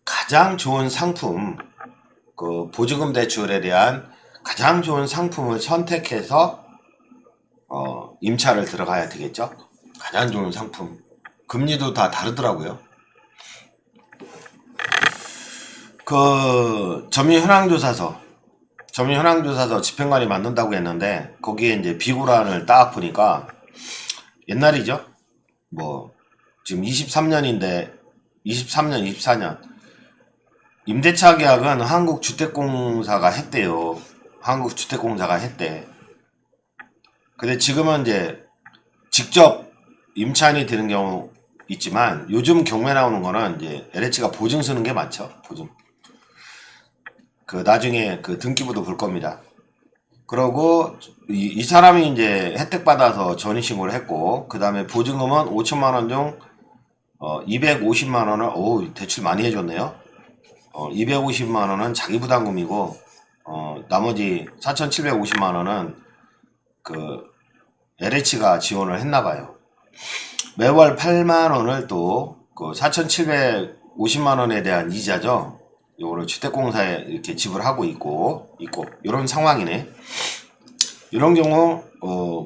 가장 좋은 상품, 그 보증금 대출에 대한 가장 좋은 상품을 선택해서 임차를 들어가야 되겠죠. 가장 좋은 상품. 금리도 다 다르더라고요. 그 점유현황조사서 집행관이 만든다고 했는데, 거기에 이제 비구란을 딱 보니까 옛날이죠. 뭐 지금 23년인데 23년 24년 임대차 계약은 한국주택공사가 했대요. 근데 지금은 이제 직접 임차인이 되는 경우 있지만, 요즘 경매 나오는 거는 이제 LH가 보증 쓰는 게 많죠. 보증. 그 나중에 그 등기부도 볼 겁니다. 그러고 이 사람이 이제 혜택 받아서 전입신고를 했고, 그 다음에 보증금은 5천만 원 중 250만 원을 대출 많이 해줬네요. 250만 원은 자기 부담금이고, 나머지 4,750만 원은 그 LH가 지원을 했나봐요. 매월 8만 원을 또 그 4,750만 원에 대한 이자죠. 요거를 주택공사에 이렇게 지불하고 있고 이런 상황이네. 이런 경우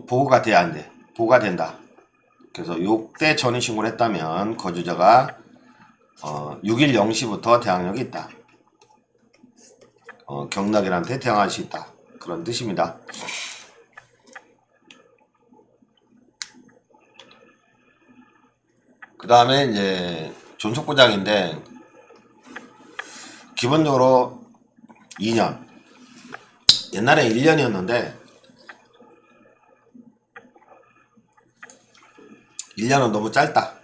보호가 돼야 안 돼. 보호가 된다. 그래서 요때 전입신고를 했다면 거주자가 6일 0시부터 대항력이 있다. 경락인한테 대항할 수 있다. 그런 뜻입니다. 그 다음에 이제 존속보장인데 기본적으로 2년. 옛날에 1년이었는데 1년은 너무 짧다.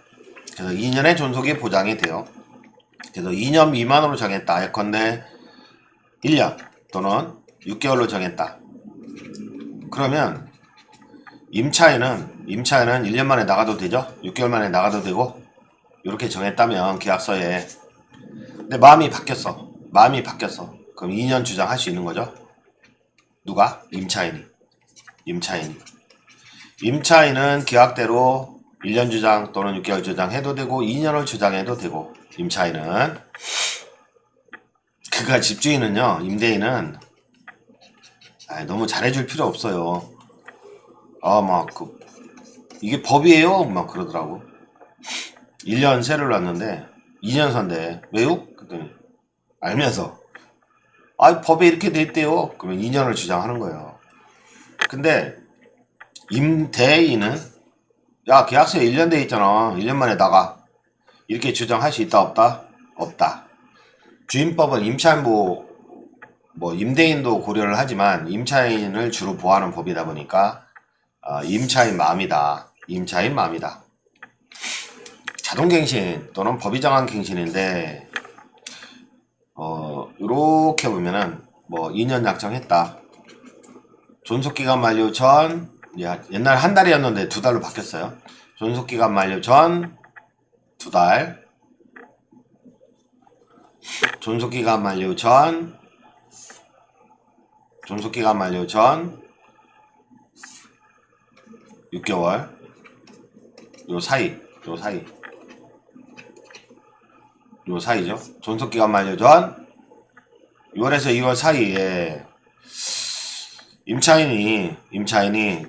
그래서 2년의 존속이 보장이 돼요. 그래서 2년 미만으로 정했다. 예컨대 1년 또는 6개월로 정했다. 그러면 임차인은 1년 만에 나가도 되죠. 6개월 만에 나가도 되고 이렇게 정했다면 계약서에. 근데 마음이 바뀌었어. 그럼 2년 주장할 수 있는 거죠. 누가? 임차인은 계약대로 1년 주장 또는 6개월 주장해도 되고 2년을 주장해도 되고. 임차인은. 그가 집주인은요, 임대인은 너무 잘해줄 필요 없어요. 이게 법이에요? 막 그러더라고. 1년 세를 놨는데 2년 산대. 왜요? 그랬더니 알면서 법에 이렇게 돼 있대요. 그러면 2년을 주장하는 거예요. 근데 임대인은 야, 계약서에 1년 돼 있잖아. 1년 만에 나가. 이렇게 주장할 수 있다 없다? 없다. 주임법은 임대인도 고려를 하지만 임차인을 주로 보호하는 법이다 보니까 임차인 마음이다. 자동갱신 또는 법이 정한 갱신인데 요렇게 보면은 2년 약정했다. 존속기간 만료 전, 옛날 한 달이었는데 2달로 바뀌었어요. 존속기간 만료 전 2달, 존속기간 만료 전 6개월, 요 사이죠. 존속기간 만료 전 6월에서 2월 사이에 임차인이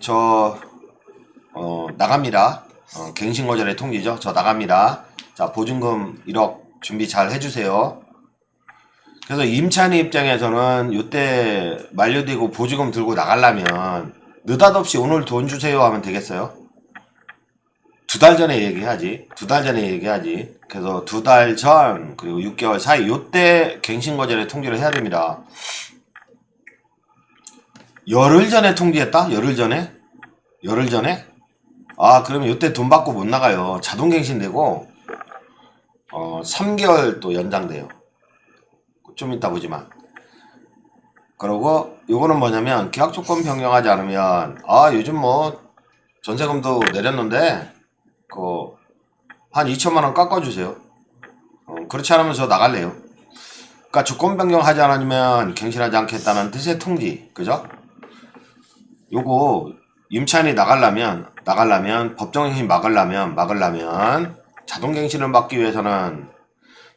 저 나갑니다. 갱신거절의 통지죠. 저 나갑니다. 자, 보증금 1억 준비 잘 해주세요. 그래서 임차인 입장에서는 이때 만료되고 보증금 들고 나가려면 느닷없이 오늘 돈 주세요 하면 되겠어요? 2달 전에 얘기하지. 그래서 2달 전 그리고 6개월 사이 요때 갱신거절의 통지를 해야 됩니다. 열흘 전에 통지했다? 열흘 전에? 그러면 요때 돈 받고 못 나가요. 자동갱신되고 3개월 또 연장돼요. 좀 이따 보지만. 그러고 요거는 뭐냐면 계약조건 변경하지 않으면 요즘 전세금도 내렸는데 한 2천만원 깎아주세요. 그렇지 않으면 저 나갈래요. 그러니까 조건 변경하지 않으면 갱신하지 않겠다는 뜻의 통지. 그죠? 요거 임차인이 나가려면 법정갱신 막으려면 자동갱신을 막기 위해서는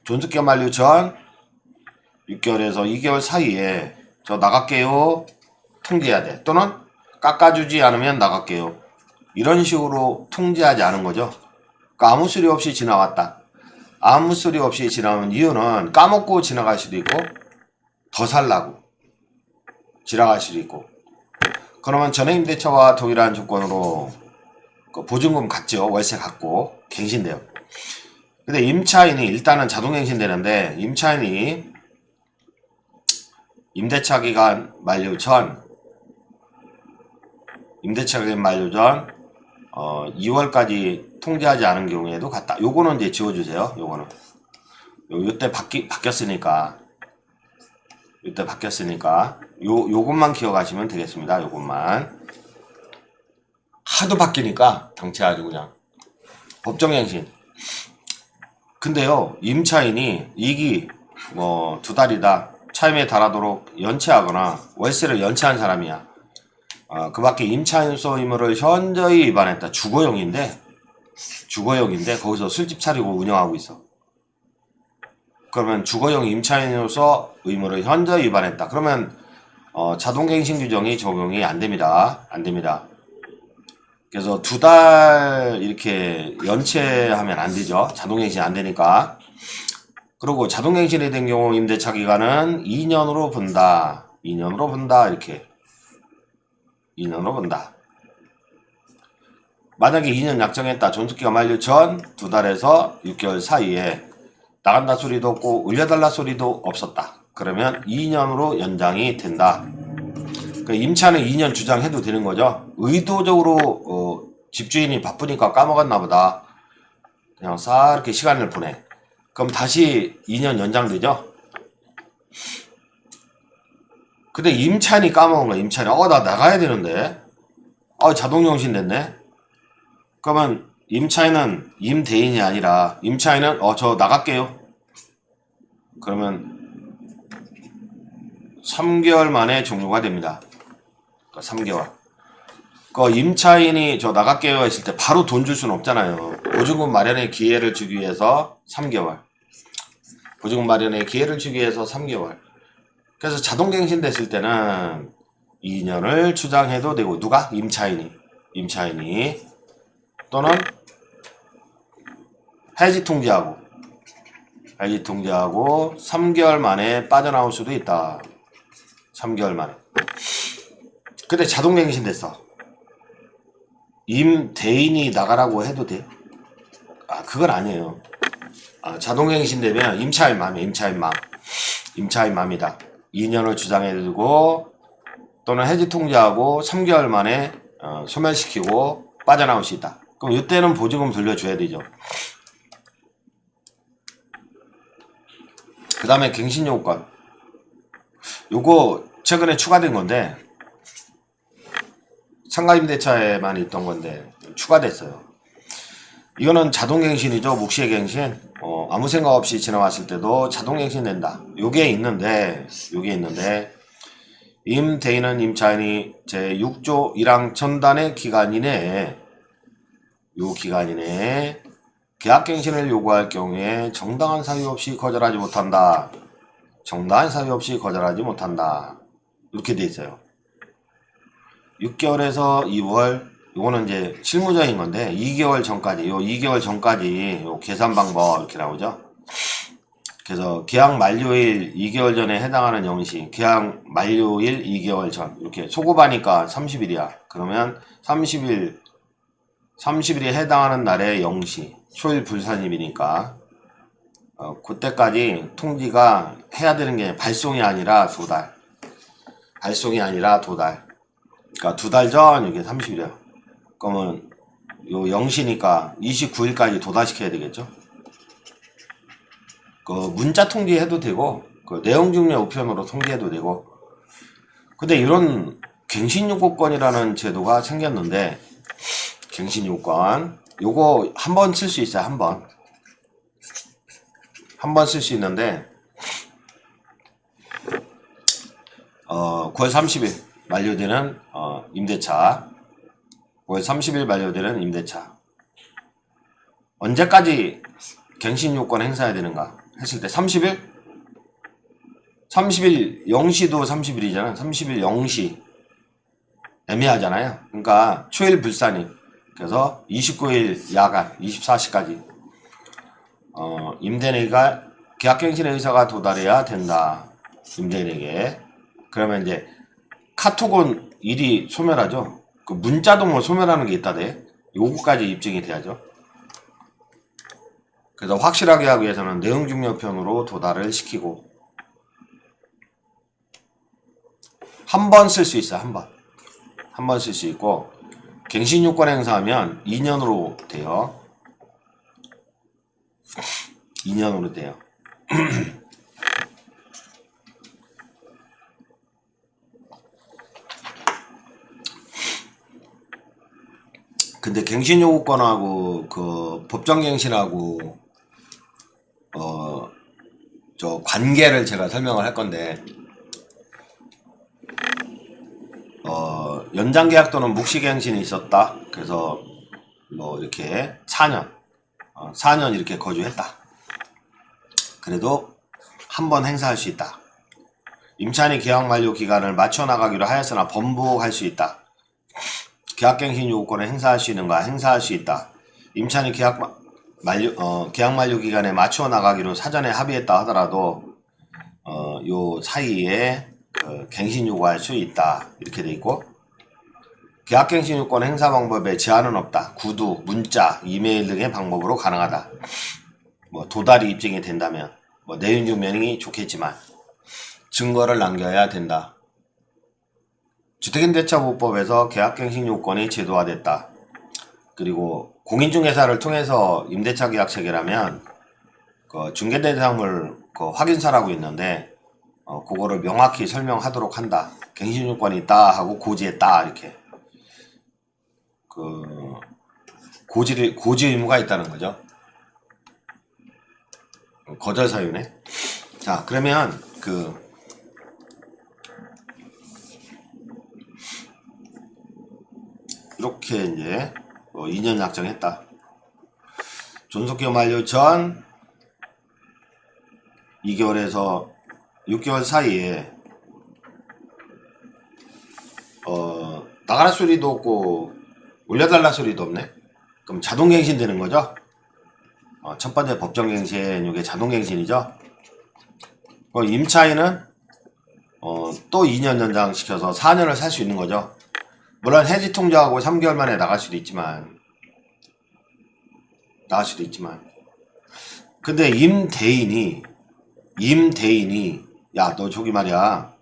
존속기간 만료 전 6개월에서 2개월 사이에 저 나갈게요 통지해야 돼. 또는 깎아주지 않으면 나갈게요. 이런 식으로 통지하지 않은 거죠. 그러니까 아무 소리 없이 지나왔다. 아무 소리 없이 지나온 이유는 까먹고 지나갈 수도 있고 더 살라고 지나갈 수도 있고. 그러면 전액임대차와 동일한 조건으로 보증금 갖죠. 월세 갖고 갱신돼요. 근데 임차인이 일단은 자동갱신되는데 임차인이 임대차 기간 만료 전 2월까지 통지하지 않은 경우에도 같다. 요거는 이제 지워주세요. 요거는 요때 바뀌었으니까 요것만 기억하시면 되겠습니다. 요것만. 하도 바뀌니까 당체 아주 그냥 법정갱신. 근데요, 임차인이 이기 2달이다 차임에 달하도록 연체하거나 월세를 연체한 사람이야. 그 밖에 임차인소 의무를 현저히 위반했다. 주거용인데 거기서 술집 차리고 운영하고 있어. 그러면 주거용 임차인으로서 의무를 현저히 위반했다. 그러면 자동갱신 규정이 적용이 안됩니다. 그래서 2달 이렇게 연체하면 안되죠. 자동갱신 안되니까. 그리고 자동갱신이 된 경우 임대차 기간은 2년으로 본다. 이렇게 2년으로 본다. 만약에 2년 약정했다. 존속기간 만료 전 2달에서 6개월 사이에 나간다 소리도 없고 올려달라 소리도 없었다. 그러면 2년으로 연장이 된다. 그러니까 임차는 2년 주장해도 되는 거죠. 의도적으로 집주인이 바쁘니까 까먹었나 보다. 그냥 싹 이렇게 시간을 보내. 그럼 다시 2년 연장되죠. 근데 임차인이 까먹은 거야. 임차인이 나 나가야 되는데 자동정신 됐네. 그러면 임차인은 임대인이 아니라 임차인은 저 나갈게요. 그러면 3개월 만에 종료가 됩니다. 3개월. 그 임차인이 저 나갈게요 했을 때 바로 돈 줄 수는 없잖아요. 보증금 마련의 기회를 주기 위해서 3개월. 보증금 마련의 기회를 주기 위해서 3개월. 그래서 자동갱신 됐을 때는 2년을 주장해도 되고 누가? 임차인이 또는 해지 통지하고 3개월 만에 빠져나올 수도 있다. 3개월 만에. 근데 자동갱신 됐어. 임대인이 나가라고 해도 돼? 그건 아니에요. 자동갱신 되면 임차인 맘이다. 2년을 주장해두고 또는 해지 통지하고 3개월 만에 소멸시키고 빠져나올 수 있다. 그럼 이때는 보증금 돌려줘야 되죠. 그 다음에 갱신요건. 요거 최근에 추가된 건데 상가임대차에만 있던 건데 추가됐어요. 이거는 자동갱신이죠. 묵시의 갱신. 아무 생각 없이 지나왔을 때도 자동갱신 된다. 요게 있는데 임대인은 임차인이 제6조 1항 전단의 기간 이내에 계약갱신을 요구할 경우에 정당한 사유 없이 거절하지 못한다. 이렇게 돼 있어요. 6개월에서 2월 요거는 이제 실무적인 건데 2개월 전까지 요 계산 방법 이렇게 나오죠. 그래서 계약 만료일 2개월 전에 해당하는 영시, 계약 만료일 2개월 전 이렇게 소급하니까 30일이야. 그러면 30일에 해당하는 날의 영시, 초일 불산입이니까 그때까지 통지가 해야 되는 게 발송이 아니라 2달. 그러니까 2달 전 이게 30일이야. 그러면 요 영시니까 29일까지 도달시켜야 되겠죠. 그 문자 통지해도 되고 그 내용 증명 우편으로 통지해도 되고. 근데 이런 갱신요건이라는 제도가 생겼는데 갱신요건 요거 한 번 쓸 수 있어요. 한 번 쓸 수 있는데 9월 30일 만료되는 임대차 9월 30일 만료되는 임대차 언제까지 갱신요건 행사해야 되는가 했을 때 30일 0시도 30일이잖아. 30일 0시 애매하잖아요. 그러니까 초일 불산임. 그래서 29일 야간 24시까지 임대인에게 계약갱신의 의사가 도달해야 된다. 임대인에게. 그러면 이제 카톡은 일이 소멸하죠. 그 문자도 뭐 소멸하는 게 있다대. 요거까지 입증이 돼야죠. 그래서 확실하게 하기 위해서는 내용증명편으로 도달을 시키고 한 번 쓸 수 있어요. 한 번 쓸 수 있고 갱신요건 행사하면 2년으로 돼요. 2년으로 돼요. 근데 갱신요건하고 그 법정갱신하고 저 관계를 제가 설명을 할 건데 연장계약 또는 묵시갱신이 있었다. 그래서 뭐 이렇게 4년 이렇게 거주했다. 그래도 한 번 행사할 수 있다. 임차인이 계약 만료 기간을 맞춰 나가기로 하였으나 번복할 수 있다. 계약갱신 요건을 행사할 수 있는가? 행사할 수 있다. 임차인이 계약 만료 기간에 맞춰 나가기로 사전에 합의했다 하더라도 요 사이에 갱신 요구할 수 있다. 이렇게 돼 있고 계약갱신 요건 행사 방법에 제한은 없다. 구두, 문자, 이메일 등의 방법으로 가능하다. 뭐 도달이 입증이 된다면 뭐 내용 증명이 좋겠지만 증거를 남겨야 된다. 주택임대차보호법에서 계약갱신 요건이 제도화됐다. 그리고 공인중개사를 통해서 임대차 계약 체결하면 그 중개대상물 그 확인서라고 있는데 그거를 명확히 설명하도록 한다. 갱신 요건이 있다 하고 고지했다 이렇게 그 고지 의무가 있다는 거죠. 거절 사유네. 자, 그러면 이렇게 이제 2년 약정했다. 존속기간 만료 전 2개월에서 6개월 사이에 나가라 소리도 없고 올려달라 소리도 없네. 그럼 자동갱신 되는 거죠. 첫 번째 법정갱신, 이게 자동갱신이죠. 임차인은 또 2년 연장시켜서 4년을 살 수 있는 거죠. 물론 해지 통지하고 3개월 만에 나갈 수도 있지만 근데 임대인이 야, 너 저기 말이야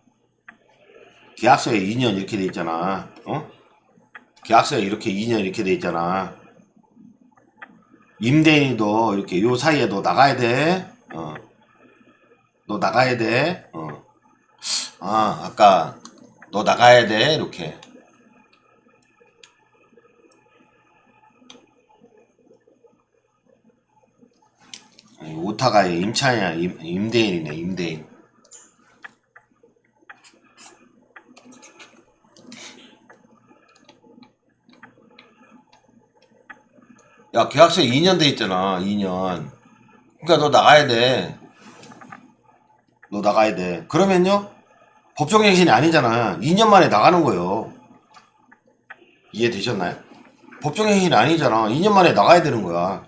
계약서에 2년 이렇게 돼 있잖아. 계약서에 이렇게 2년 이렇게 돼 있잖아. 임대인이도 이렇게 요 사이에 너 나가야 돼. 너 나가야 돼. 아까 너 나가야 돼. 이렇게. 오타가 임차인이야. 임대인이네. 임대인. 야, 계약서에 2년 돼 있잖아. 2년. 그러니까 너 나가야 돼. 너 나가야 돼. 그러면요, 법정갱신이 아니잖아. 2년 만에 나가는 거예요. 이해되셨나요? 법정갱신이 아니잖아. 2년 만에 나가야 되는 거야.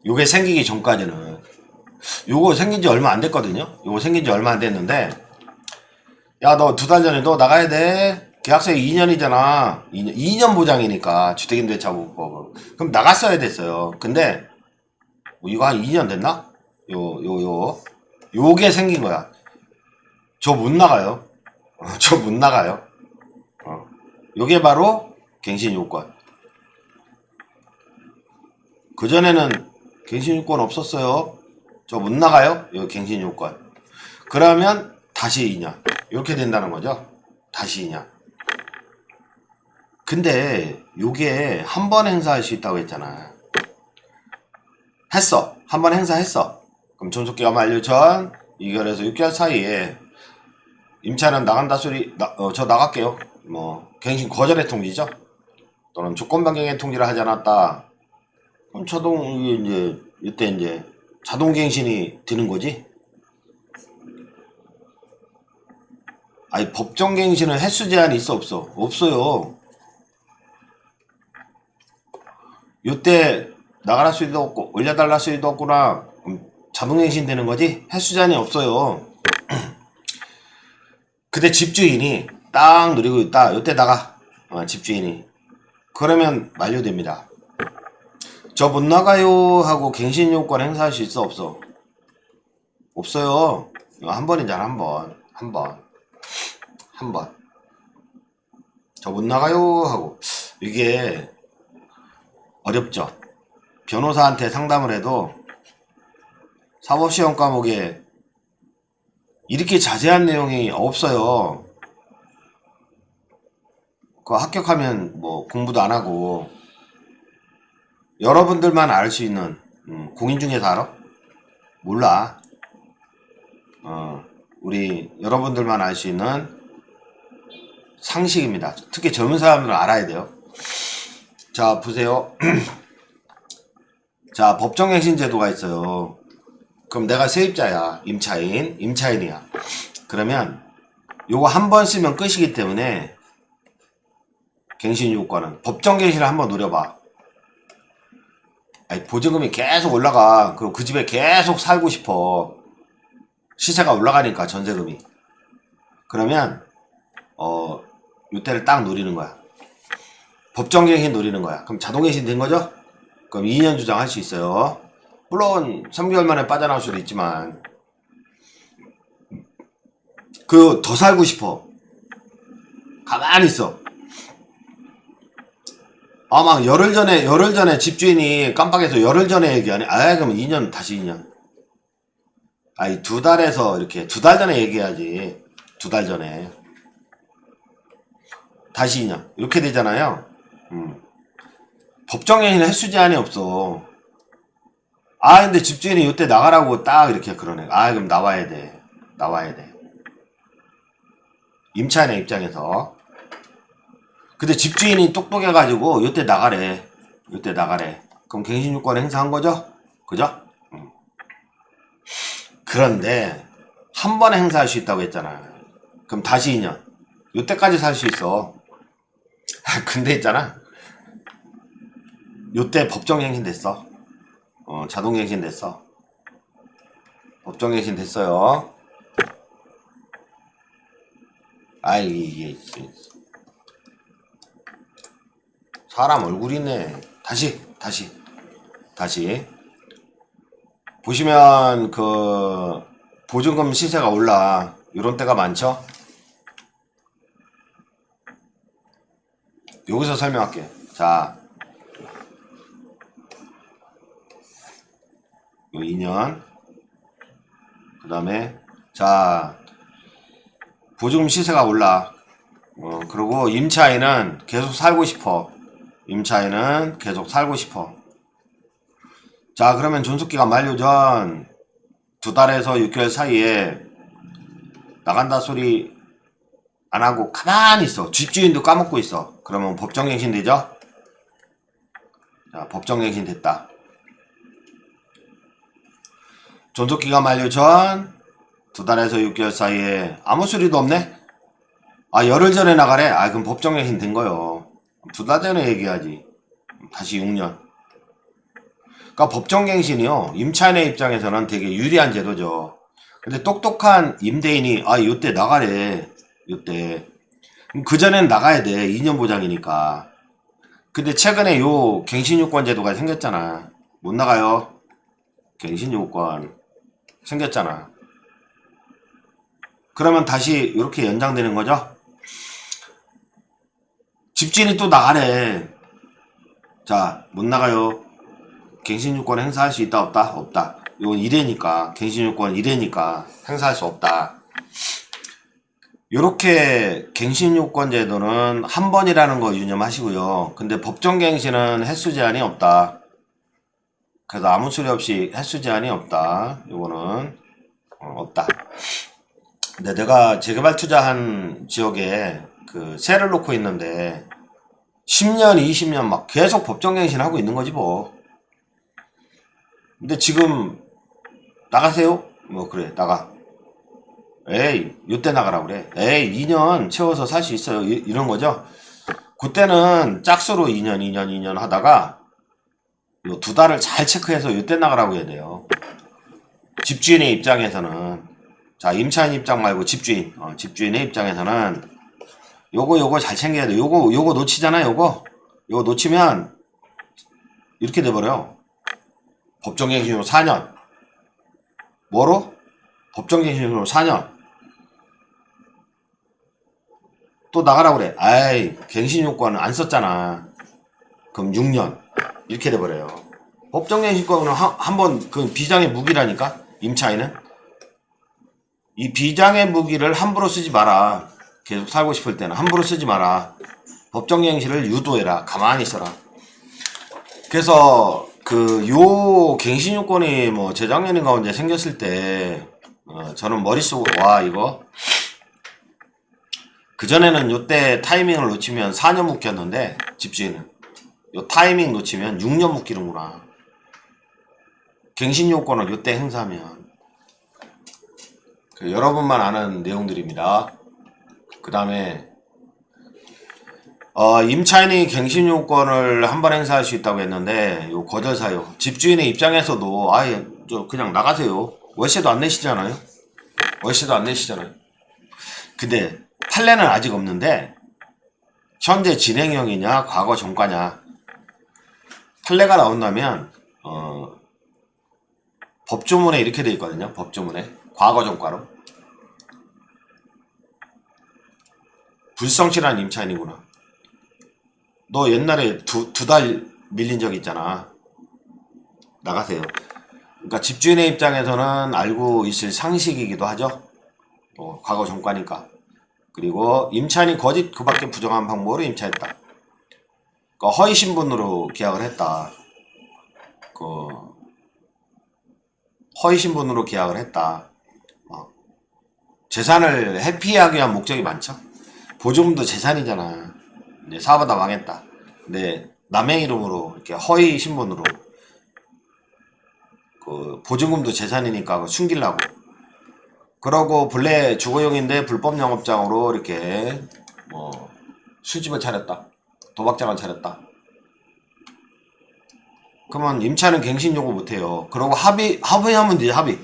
요게 생기기 전까지는. 요거 생긴 지 얼마 안 됐거든요. 요거 생긴 지 얼마 안 됐는데, 야, 너 2달 전에 너 나가야 돼. 계약서에 2년이잖아. 2년 보장이니까, 주택임대차보호법은. 그럼 나갔어야 됐어요. 근데, 이거 한 2년 됐나? 요게 생긴 거야. 저 못 나가요. 저 못 나가요. 요게 바로 갱신 요건. 그전에는 갱신 요건 없었어요. 저 못 나가요. 요 갱신 요건. 그러면 다시 2년. 이렇게 된다는 거죠. 다시 2년. 근데 요게 한 번 행사할 수 있다고 했잖아. 했어. 한 번 행사했어. 그럼 존속기간 만료 전 2개월에서 6개월 사이에 임차인은 나간다 소리 저 나갈게요. 뭐 갱신 거절의 통지죠. 또는 조건 변경의 통지를 하지 않았다. 그럼 이때 이제 자동갱신이 되는 거지. 아니, 법정갱신은 횟수 제한이 있어 없어? 없어요. 요때 나가라 소리도 없고 올려달라 소리도 없구나. 자동갱신 되는 거지. 횟수 제한이 없어요. 근데 집주인이 딱 누리고 있다. 요때 나가. 집주인이. 그러면 만료됩니다. 저 못 나가요 하고 갱신 요건 행사할 수 있어 없어? 없어요. 이거 한 번이잖아. 한 번. 저 못 나가요 하고. 이게 어렵죠. 변호사한테 상담을 해도 사법시험 과목에 이렇게 자세한 내용이 없어요. 그 합격하면 뭐 공부도 안 하고. 여러분들만 알 수 있는 공인중개사 알아? 몰라. 우리 여러분들만 알 수 있는 상식입니다. 특히 젊은 사람들은 알아야 돼요. 자, 보세요. 자, 법정갱신 제도가 있어요. 그럼 내가 세입자야. 임차인이야. 그러면 요거 한 번 쓰면 끝이기 때문에 갱신 요건은 법정갱신을 한번 노려봐. 아니, 보증금이 계속 올라가. 그리고 그 집에 계속 살고 싶어. 시세가 올라가니까 전세금이. 그러면 요때를 딱 노리는 거야. 법정갱신 노리는 거야. 그럼 자동갱신 된 거죠? 그럼 2년 주장할 수 있어요. 물론 3개월 만에 빠져나올 수도 있지만 그 더 살고 싶어. 가만히 있어. 막 열흘 전에 집주인이 깜빡해서 열흘 전에 얘기하네. 그럼 2년, 다시 2년. 아니, 2달에서 이렇게, 2달 전에 얘기해야지. 2달 전에. 다시 2년. 이렇게 되잖아요. 법정행위는 횟수 제한이 없어. 근데 집주인이 이때 나가라고 딱 이렇게 그러네. 그럼 나와야 돼. 나와야 돼. 임차인의 입장에서. 근데 집주인이 똑똑해가지고 이때 나가래. 이때 나가래. 그럼 갱신요건 행사한 거죠? 그죠? 그런데 한 번에 행사할 수 있다고 했잖아. 그럼 다시 2년. 요때까지 살 수 있어. 근데 있잖아. 요때 법정갱신 됐어. 자동갱신 됐어. 법정갱신 됐어요. 이게 사람 얼굴이 있네. 다시 보시면 그 보증금 시세가 올라. 요런 때가 많죠. 여기서 설명할게. 자, 요 2년 그 다음에 자 보증금 시세가 올라. 그리고 임차인은 계속 살고 싶어. 임차인은 계속 살고 싶어. 자, 그러면 존속기간 만료 전 2달에서 6개월 사이에 나간다 소리 안 하고 가만히 있어. 집주인도 까먹고 있어. 그러면 법정갱신 되죠? 자, 법정갱신 됐다. 존속기간 만료 전 2달에서 6개월 사이에 아무 소리도 없네? 열흘 전에 나가래? 그럼 법정갱신 된 거요. 2달 전에 얘기하지. 다시 6년. 그러니까 법정갱신이요. 임차인의 입장에서는 되게 유리한 제도죠. 근데 똑똑한 임대인이 요때 나가래. 요때. 그 전엔 나가야 돼. 2년 보장이니까. 근데 최근에 요 갱신요건 제도가 생겼잖아. 못 나가요. 갱신요건 생겼잖아. 그러면 다시 이렇게 연장되는 거죠. 집주인이 또 나가래. 자, 못 나가요. 갱신요건 행사할 수 있다 없다? 없다. 이건 1회니까 갱신요건 1회니까 행사할 수 없다. 요렇게 갱신요건 제도는 한 번이라는 거 유념하시고요. 근데 법정갱신은 횟수 제한이 없다. 그래서 아무 소리 없이 횟수 제한이 없다. 요거는 없다. 근데 내가 재개발 투자한 지역에 그 세를 놓고 있는데 10년, 20년 막 계속 법정갱신 하고 있는 거지 뭐. 근데 지금 나가세요? 그래, 나가. 요때 나가라 그래. 2년 채워서 살 수 있어요. 이런 거죠. 그때는 짝수로 2년 하다가 요 2달을 잘 체크해서 요때 나가라고 해야 돼요. 집주인의 입장에서는. 자, 임차인 입장 말고 집주인. 집주인의 입장에서는 요거 잘 챙겨야 돼. 요거 놓치잖아, 요거 놓치면 이렇게 돼버려요. 법정갱신으로 4년. 뭐로? 법정갱신으로 4년. 또 나가라고 그래. 갱신요건은 안 썼잖아. 그럼 6년. 이렇게 돼버려요. 법정갱신권은 한번 그 비장의 무기라니까? 임차인은? 이 비장의 무기를 함부로 쓰지 마라. 계속 살고 싶을 때는 함부로 쓰지 마라. 법정갱신을 유도해라. 가만히 있어라. 그래서 요 갱신요건이 재작년인가 언제 생겼을 때 저는 머릿속으로 이거 그전에는 요때 타이밍을 놓치면 4년 묶였는데 집주인은 요 타이밍 놓치면 6년 묶이는구나. 갱신요건을 요때 행사하면. 여러분만 아는 내용들입니다. 그 다음에 임차인이 갱신요건을 한 번 행사할 수 있다고 했는데 요 거절사유. 집주인의 입장에서도 그냥 나가세요. 월세도 안 내시잖아요. 근데 판례는 아직 없는데 현재 진행형이냐 과거 전과냐. 판례가 나온다면 법조문에 이렇게 돼 있거든요. 법조문에 과거 전과로. 불성실한 임차인이구나. 너 옛날에 두 달 밀린 적 있잖아. 나가세요. 그러니까 집주인의 입장에서는 알고 있을 상식이기도 하죠. 과거 전과니까. 그리고 임차인이 거짓 그밖에 부정한 방법으로 임차했다. 그러니까 허위 신분으로 계약을 했다. 허위 신분으로 계약을 했다. 재산을 회피하기 위한 목적이 많죠. 보증금도 재산이잖아. 이제 사업하다 망했다. 근데 남의 이름으로 이렇게 허위 신분으로 보증금도 재산이니까 숨기려고. 그러고 본래 주거용인데 불법 영업장으로 이렇게 술집을 차렸다. 도박장을 차렸다. 그러면 임차는 갱신 요구 못해요. 그러고 합의하면 되지. 합의.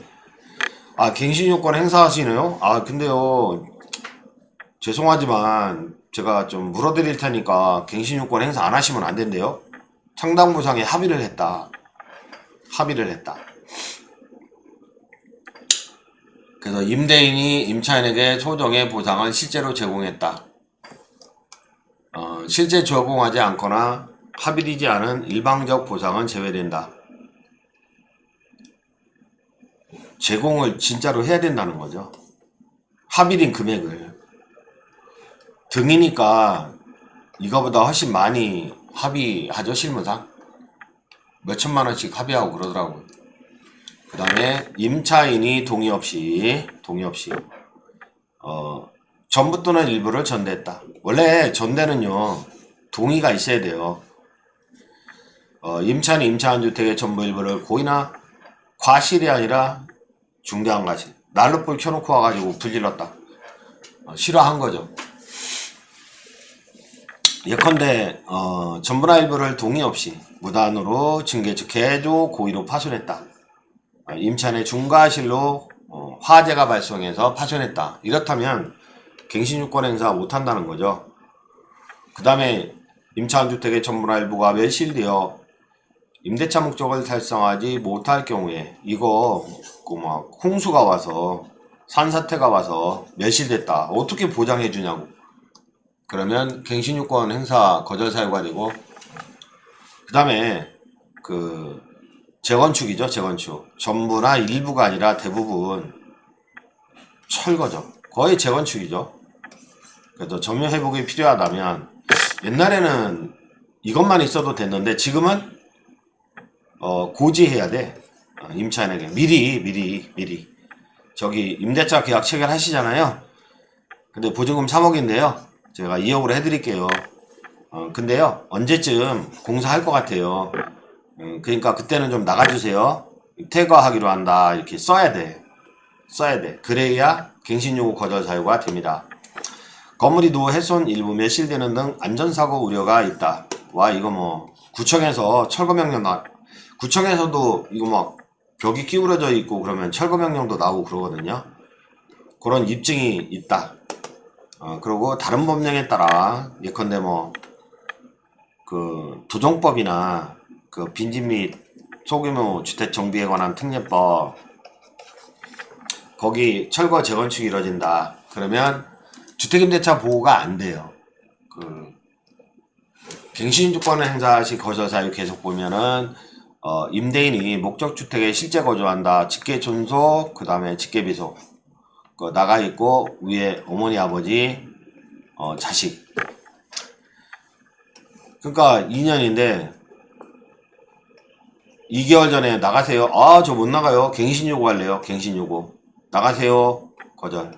갱신 요건 행사하시네요. 근데요, 죄송하지만 제가 좀 물어드릴 테니까 갱신 요건 행사 안 하시면 안 된대요. 상당부상에 합의를 했다. 그래서 임대인이 임차인에게 소정의 보상을 실제로 제공했다. 실제 제공하지 않거나 합의되지 않은 일방적 보상은 제외된다. 제공을 진짜로 해야 된다는 거죠. 합의된 금액을. 등이니까 이거보다 훨씬 많이 합의하죠. 실무상 몇천만 원씩 합의하고 그러더라고요. 그 다음에 임차인이 동의 없이 전부 또는 일부를 전대했다. 원래 전대는요 동의가 있어야 돼요. 임차인이 임차한 주택의 전부 일부를 고의나 과실이 아니라 중대한 과실, 난로불 켜놓고 와가지고 불질렀다. 싫어한 거죠. 예컨대 전부나 일부를 동의 없이 무단으로 증개 즉 개조 고의로 파손했다. 임차인의 중과실로 화재가 발생해서 파손했다. 이렇다면 갱신유권 행사 못한다는 거죠. 그 다음에 임차한 주택의 전부나 일부가 멸실되어 임대차 목적을 달성하지 못할 경우에 이거 막 홍수가 와서 산사태가 와서 멸실됐다. 어떻게 보장해 주냐고. 그러면 갱신유권 행사 거절 사유가 되고, 그 다음에 재건축이죠. 재건축. 전부나 일부가 아니라 대부분 철거죠. 거의 재건축이죠. 그래서 점유 회복이 필요하다면 옛날에는 이것만 있어도 됐는데 지금은 고지해야 돼. 임차인에게 미리 저기 임대차 계약 체결하시잖아요. 근데 보증금 3억인데요. 제가 2억으로 해드릴게요. 근데요 언제쯤 공사할 것 같아요. 그러니까 그때는 좀 나가주세요. 퇴거하기로 한다. 이렇게 써야 돼. 그래야 갱신요구 거절 사유가 됩니다. 건물이 노후 훼손 일부 멸실되는 등 안전사고 우려가 있다. 와 이거 뭐 구청에서 철거명령 구청에서도 이거 막 벽이 기울어져 있고 그러면 철거명령도 나오고 그러거든요. 그런 입증이 있다. 그리고 다른 법령에 따라 예컨대 도정법이나 빈집 및 소규모 주택 정비에 관한 특례법 거기 철거 재건축이 이뤄진다. 그러면 주택임대차 보호가 안 돼요. 갱신주권 행사 시 거절 사유 계속 보면은 임대인이 목적주택에 실제 거주한다. 직계존속 그 다음에 직계비속 나가 있고 위에 어머니 아버지 자식. 그러니까 2년인데 2개월 전에 나가세요. 저 못 나가요. 갱신 요구할래요. 갱신 요구. 나가세요. 거절.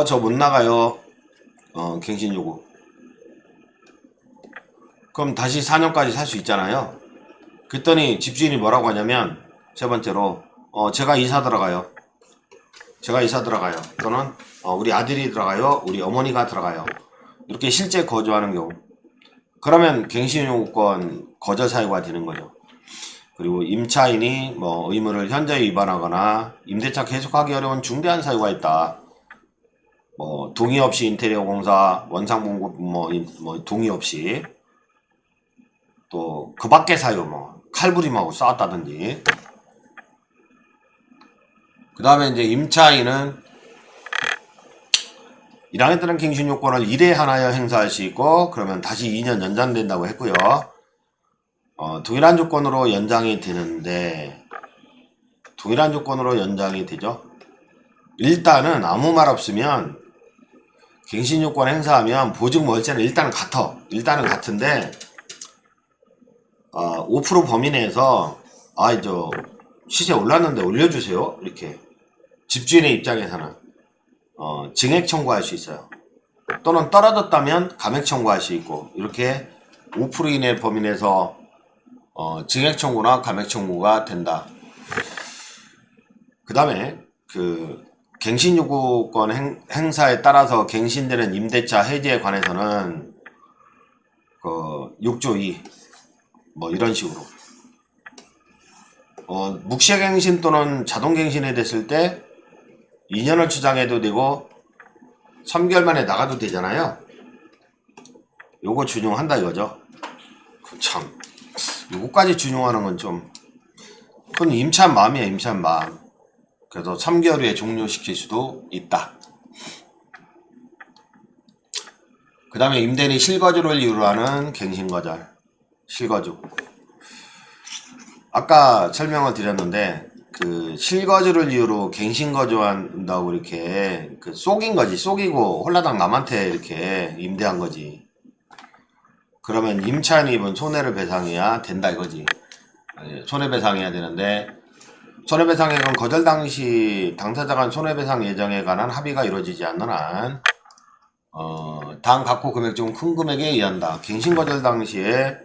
저 못 나가요. 갱신 요구. 그럼 다시 4년까지 살 수 있잖아요. 그랬더니 집주인이 뭐라고 하냐면 세 번째로 제가 이사 들어가요. 또는 우리 아들이 들어가요. 우리 어머니가 들어가요. 이렇게 실제 거주하는 경우. 그러면 갱신요구권 거절 사유가 되는 거죠. 그리고 임차인이 의무를 현저히 위반하거나 임대차 계속하기 어려운 중대한 사유가 있다. 뭐 동의 없이 인테리어 공사, 원상 공급 뭐 동의 없이 또 그 밖에 사유 뭐 칼부림하고 싸웠다든지. 그 다음에 이제 임차인은 1학년 때는 갱신 요건을 1회 하나여 행사할 수 있고 그러면 다시 2년 연장된다고 했고요. 동일한 조건으로 연장이 되는데 동일한 조건으로 연장이 되죠. 일단은 아무 말 없으면 갱신 요건 행사하면 보증 월세는 일단은 같아. 일단은 같은데 5% 범위 내에서 저 시세 올랐는데 올려주세요. 이렇게 집주인의 입장에서는 증액 청구할 수 있어요. 또는 떨어졌다면 감액 청구할 수 있고 이렇게 5% 이내 범위 내에서 증액 청구나 감액 청구가 된다. 그 다음에 그 갱신 요구권 행사에 따라서 갱신되는 임대차 해지에 관해서는 그 6조 2 뭐 이런 식으로 묵시갱신 또는 자동갱신이 됐을 때 2년을 주장해도 되고 3개월 만에 나가도 되잖아요. 요거 준용한다 이거죠. 참 요거까지 준용하는 건 좀 그건 임차한 마음이에요. 임차한 마음. 그래서 3개월 후에 종료시킬 수도 있다. 그 다음에 임대인이 실거주를 이유로 하는 갱신거절. 실거주. 아까 설명을 드렸는데 그 실거주를 이유로 갱신거주한다고 이렇게 그 속인 거지. 속이고 홀라당 남한테 이렇게 임대한 거지. 그러면 임차인이 입은 손해를 배상해야 된다 이거지. 손해배상해야 되는데 손해배상액은 거절 당시 당사자 간 손해배상 예정에 관한 합의가 이루어지지 않는 한 당 각호 금액 중 큰 금액에 의한다. 갱신거절 당시에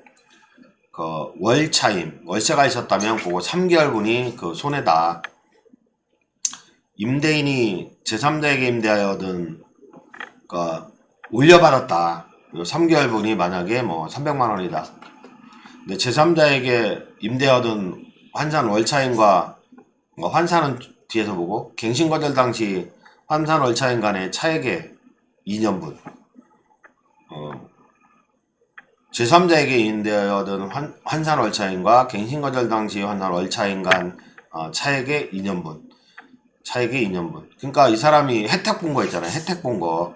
그 월차임, 월세가 있었다면 그거 3개월분이 그 손해다. 임대인이 제3자에게 임대하여든 그 올려받았다. 3개월분이 만약에 뭐 300만원이다. 근데 제3자에게 임대하던 환산 월차임과 환산은 뒤에서 보고 갱신거절 당시 환산 월차임 간의 차액의 2년분 제3자에게 임대하던 환산 월차임과 갱신거절 당시 환산 월차임 간 차액의 2년분 차액의 2년분 그러니까 이 사람이 혜택 본 거 있잖아요. 혜택 본 거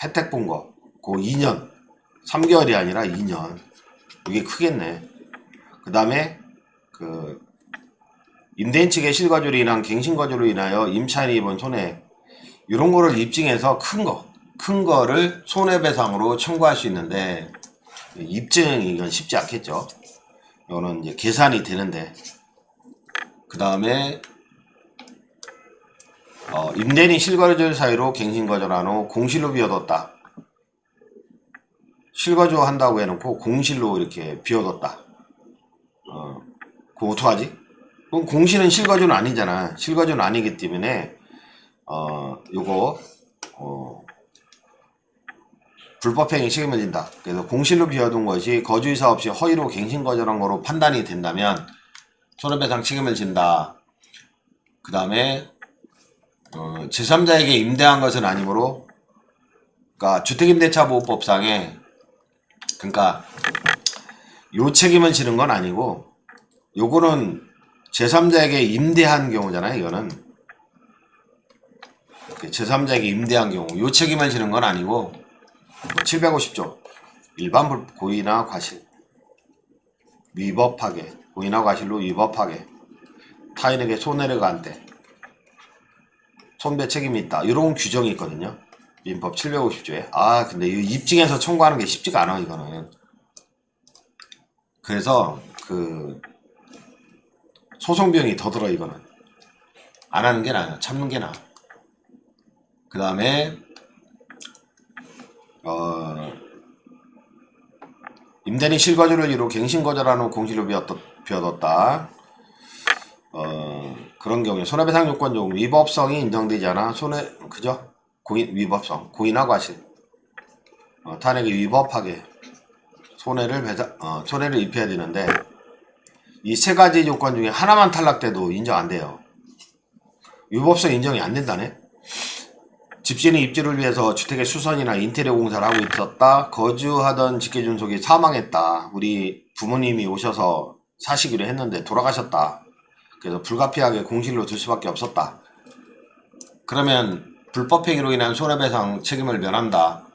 혜택 본 거 그 2년 3개월이 아니라 2년 이게 크겠네. 그 다음에 그 임대인 측의 실거주로 인한 갱신거주로 인하여 임차인이 입은 손해 이런 거를 입증해서 큰 거를 손해배상으로 청구할 수 있는데 입증이 이건 쉽지 않겠죠. 이거는 이제 계산이 되는데 그 다음에 임대인이 실거주 사유로 갱신거절한 후 공실로 비워뒀다. 실거주 한다고 해놓고 공실로 이렇게 비워뒀다. 그럼 어떡하지? 그럼 공실은 실거주는 아니잖아. 실거주는 아니기 때문에 요거 불법행위 책임을 진다. 그래서 공실로 비워둔 것이 거주이사 없이 허위로 갱신거절한 거로 판단이 된다면 손해배상 책임을 진다. 그 다음에 제3자에게 임대한 것은 아니므로 그러니까 주택임대차보호법상에 그러니까 요 책임을 지는 건 아니고 요거는 제3자에게 임대한 경우잖아요. 이거는 제3자에게 임대한 경우 요 책임을 지는 건 아니고 750조 일반 고의나 과실 위법하게 고의나 과실로 위법하게 타인에게 손해를 가한 때 손배 책임이 있다. 이런 규정이 있거든요. 민법 750조에. 근데 이 입증해서 청구하는 게 쉽지가 않아 이거는. 그래서 그 소송 비용이 더 들어 이거는. 안 하는 게 나아요. 참는 게 나아. 그 다음에 임대인이 실거주를 이루 갱신거절한 후 공실로 비워뒀다. 그런 경우에 손해배상 요건 중 위법성이 인정되지 않아 그죠? 위법성, 고의나 과실, 타인에게 위법하게 손해를 입혀야 되는데 이 세 가지 요건 중에 하나만 탈락돼도 인정 안 돼요. 위법성 인정이 안 된다네. 집주인이 입주를 위해서 주택의 수선이나 인테리어 공사를 하고 있었다. 거주하던 직계존속이 사망했다. 우리 부모님이 오셔서 사시기로 했는데 돌아가셨다. 그래서 불가피하게 공실로 둘 수밖에 없었다. 그러면 불법행위로 인한 손해배상 책임을 면한다.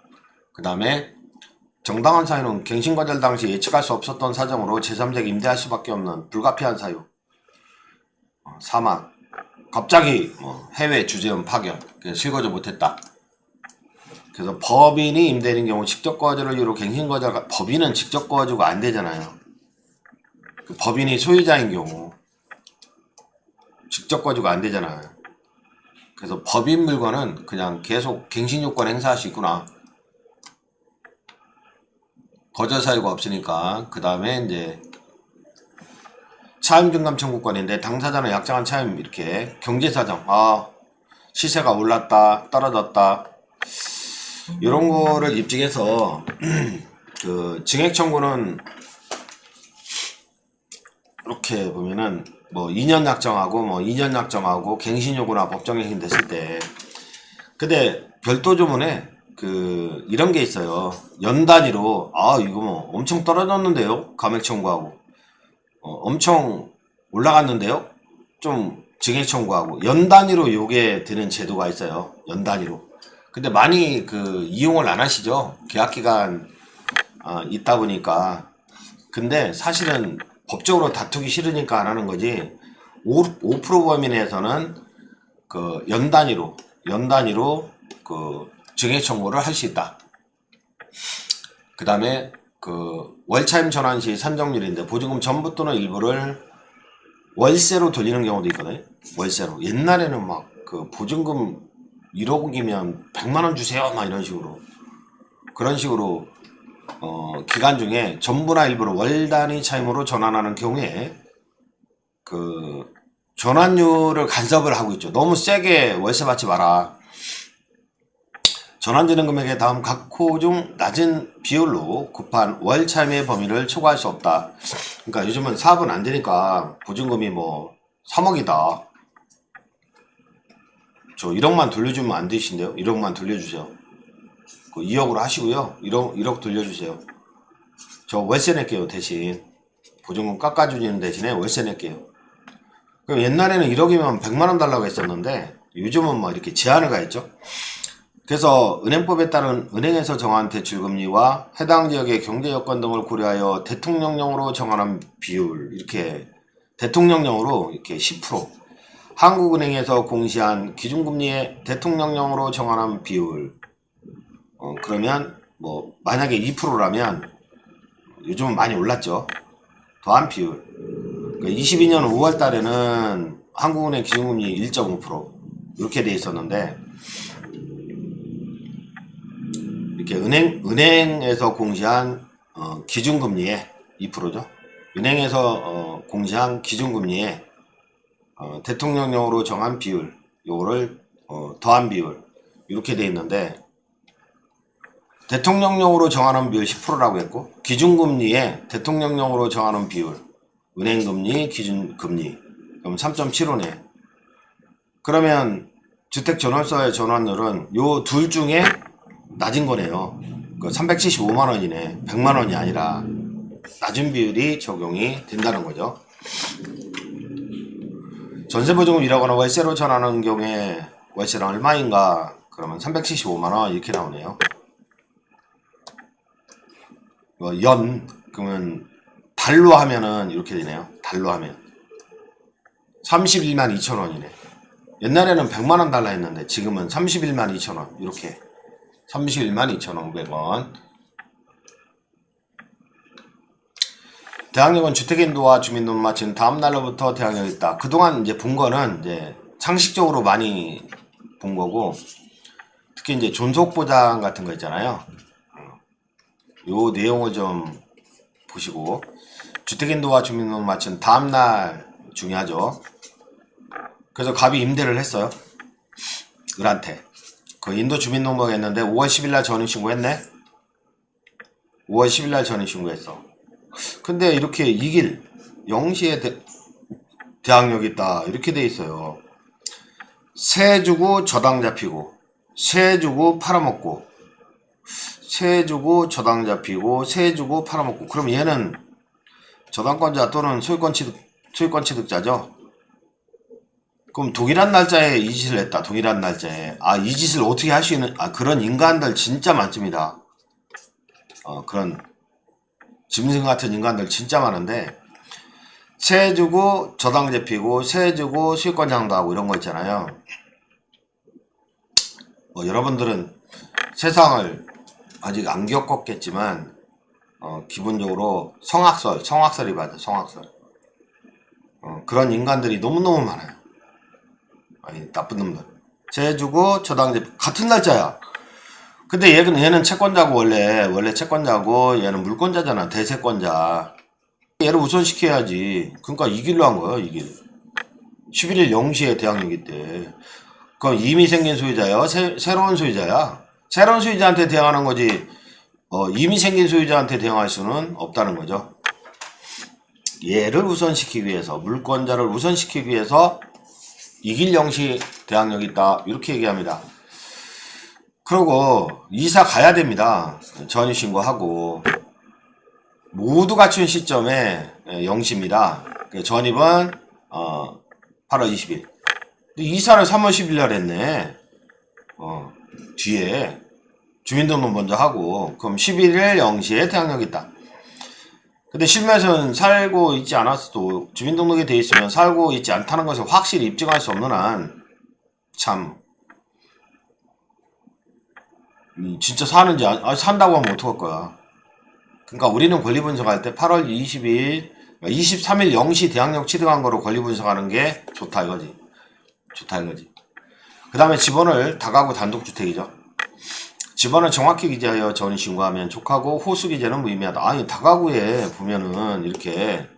그 다음에 정당한 사유는 갱신거절 당시 예측할 수 없었던 사정으로 제3자에게 임대할 수밖에 없는 불가피한 사유. 사망. 갑자기 해외 주재원 파견. 그래서 실거주 못했다. 그래서 법인이 임대인인 경우 직접거주를 이유로 갱신거절, 법인은 직접거주가 안 되잖아요. 그 법인이 소유자인 경우 직접거주가 안 되잖아요. 그래서 법인 물건은 그냥 계속 갱신 요건 행사할 수 있구나. 거절 사유가 없으니까. 그 다음에 이제 차임 증감 청구권인데 당사자는 약정한 차임 이렇게 경제사정, 시세가 올랐다 떨어졌다 이런 거를 입증해서 그 증액 청구는 이렇게 보면은 뭐 2년 약정하고 뭐 2년 약정하고 갱신 요구나 법정 갱신 됐을 때, 근데 별도 조문에 그 이런 게 있어요. 연 단위로 이거 뭐 엄청 떨어졌는데요 감액 청구하고 엄청 올라갔는데요 좀 증액 청구하고 연 단위로 요게 되는 제도가 있어요. 연 단위로. 근데 많이 그 이용을 안 하시죠. 계약기간 있다 보니까. 근데 사실은 법적으로 다투기 싫으니까 안 하는 거지. 5% 범위 내에서는 그 연 단위로 그 증액 청구를 할 수 있다. 그 다음에 그 월차임 전환 시 산정률인데 보증금 전부 또는 일부를 월세로 돌리는 경우도 있거든요. 월세로. 옛날에는 막 그 보증금 1억이면 100만원 주세요 막 이런 식으로, 그런 식으로 기간 중에 전부나 일부를 월 단위 차임으로 전환하는 경우에 그 전환율을 간섭을 하고 있죠. 너무 세게 월세 받지 마라. 전환되는 금액의 다음 각 호 중 낮은 비율로 곱한 월 차임의 범위를 초과할 수 없다. 그러니까 요즘은 사업은 안 되니까 보증금이 뭐 3억이다. 저 1억만 돌려주면 안 되신데요? 1억만 돌려주세요. 그 2억으로 하시고요. 1억 돌려주세요. 저 월세 낼게요. 대신 보증금 깎아주는 대신에 월세 낼게요. 그럼 옛날에는 1억이면 100만원 달라고 했었는데 요즘은 뭐 이렇게 제한을 가했죠. 그래서 은행법에 따른 은행에서 정한 대출금리와 해당 지역의 경제여건 등을 고려하여 대통령령으로 정하는 비율, 이렇게 대통령령으로 이렇게 10%, 한국은행에서 공시한 기준금리의 대통령령으로 정하는 비율, 그러면 뭐 만약에 2%라면 요즘은 많이 올랐죠. 더한 비율. 그러니까 22년 5월 달에는 한국은행 기준금리 1.5% 이렇게 돼 있었는데, 이렇게 은행에서 공시한 기준금리의 2%죠. 은행에서 공시한 기준금리의 대통령령으로 정한 비율, 요거를 더한 비율 이렇게 돼 있는데, 대통령령으로 정하는 비율 10%라고 했고, 기준금리에 대통령령으로 정하는 비율, 은행금리, 기준금리, 그럼 3.75네. 그러면 주택전월세의 전환율은 요 둘 중에 낮은 거네요. 그 375만원이네. 100만원이 아니라 낮은 비율이 적용이 된다는 거죠. 전세보증금 1억원 월세로 전하는 경우에 월세는 얼마인가? 그러면 375만원 이렇게 나오네요. 그러면 달로 하면은 이렇게 되네요. 달로 하면 31만 2천원이네. 옛날에는 100만원 달라 했는데 지금은 31만 2천원 이렇게 31만 2,500원. 대항력은 주택인도와 주민등록 마친 다음 날로부터 대항력이 있다. 그동안 이제 본 거는 이제 상식적으로 많이 본 거고, 특히 이제 존속보장 같은 거 있잖아요. 요 내용을 좀 보시고, 주택인도와 주민등록 마친 다음 날 중요하죠. 그래서 갑이 임대를 했어요. 을한테. 그 인도 주민등록 했는데 5월 10일날 전입신고했네. 5월 10일날 전입신고했어. 근데 이렇게 이길 0시에 대항력이 있다 이렇게 돼 있어요. 세 주고 저당 잡히고 세 주고 팔아먹고, 세 주고 저당 잡히고, 세 주고 팔아먹고. 그럼 얘는 저당권자 또는 소유권 취득자죠. 그럼 동일한 날짜에 이 짓을 했다. 동일한 날짜에. 아, 이 짓을 어떻게 할 수 있는, 그런 인간들 진짜 많습니다. 그런 짐승 같은 인간들 진짜 많은데, 세 주고 저당 잡히고, 세 주고 수익권 장도하고 이런 거 있잖아요. 여러분들은 세상을 아직 안 겪었겠지만, 기본적으로 성악설이 맞아, 성악설. 그런 인간들이 너무너무 많아요. 아니, 나쁜 놈들. 세 주고 저당 잡히고, 같은 날짜야. 근데 얘는 채권자고, 원래 채권자고, 얘는 물권자잖아, 대세권자. 얘를 우선시켜야지. 그러니까 이 길로 한 거예요, 이게. 11일 0시에 대항력이 때. 그럼 이미 생긴 소유자야? 새로운 소유자야? 새로운 소유자한테 대항하는 거지. 이미 생긴 소유자한테 대항할 수는 없다는 거죠. 얘를 우선시키기 위해서, 물권자를 우선시키기 위해서 이길 0시 대항력이 있다. 이렇게 얘기합니다. 그리고 이사 가야 됩니다. 전입신고하고. 모두 갖춘 시점에 0시입니다. 전입은 8월 20일. 이사를 3월 10일 날 했네. 뒤에 주민등록 먼저 하고, 그럼 11일 0시에 대항력이 있다. 근데 실무에서는 살고 있지 않았어도, 주민등록에 돼 있으면 살고 있지 않다는 것을 확실히 입증할 수 없는 한, 참, 진짜 사는지, 산다고 하면 어떡할 거야. 그러니까 우리는 권리 분석할 때 8월 22일, 23일 0시 대항력 취득한 거로 권리 분석하는 게 좋다 이거지. 좋다 이거지. 그 다음에 집원을 다가구 단독주택이죠. 집원을 정확히 기재하여 전입신고하면 족하고 호수 기재는 무의미하다. 아니, 다가구에 보면은 이렇게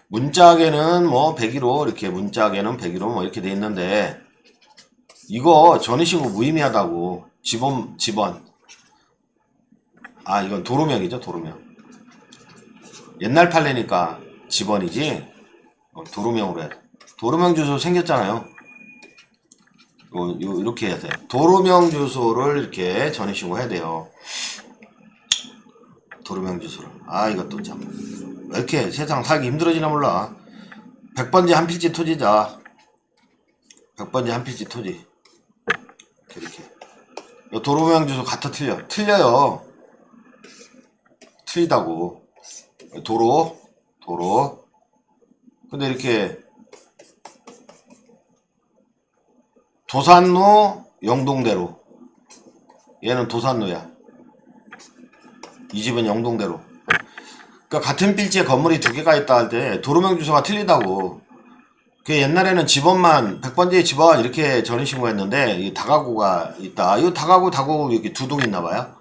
문짝에는 뭐 101호, 이렇게 문짝에는 101호 뭐 이렇게 돼 있는데, 이거 전입신고 무의미하다고. 집원. 이건 도로명이죠, 도로명. 옛날 판례니까 집원이지, 도로명으로 해야 돼. 도로명 주소 생겼잖아요. 이렇게 해야 돼. 도로명 주소를 이렇게 전입신고 해야 돼요. 도로명 주소를. 이것도 참. 왜 이렇게 세상 살기 힘들어지나 몰라. 100번지 한 필지 토지자. 100번지 한 필지 토지. 이렇게. 도로명 주소 같아 틀려. 틀려요. 틀리다고. 도로. 근데 이렇게 도산로 영동대로. 얘는 도산로야. 이 집은 영동대로. 그러니까 같은 필지에 건물이 두 개가 있다 할 때 도로명 주소가 틀리다고. 그 옛날에는 집원만 100번지의 집원 이렇게 전입신고했는데, 이 다가구가 있다. 이 다가구 이렇게 두 동 있나 봐요.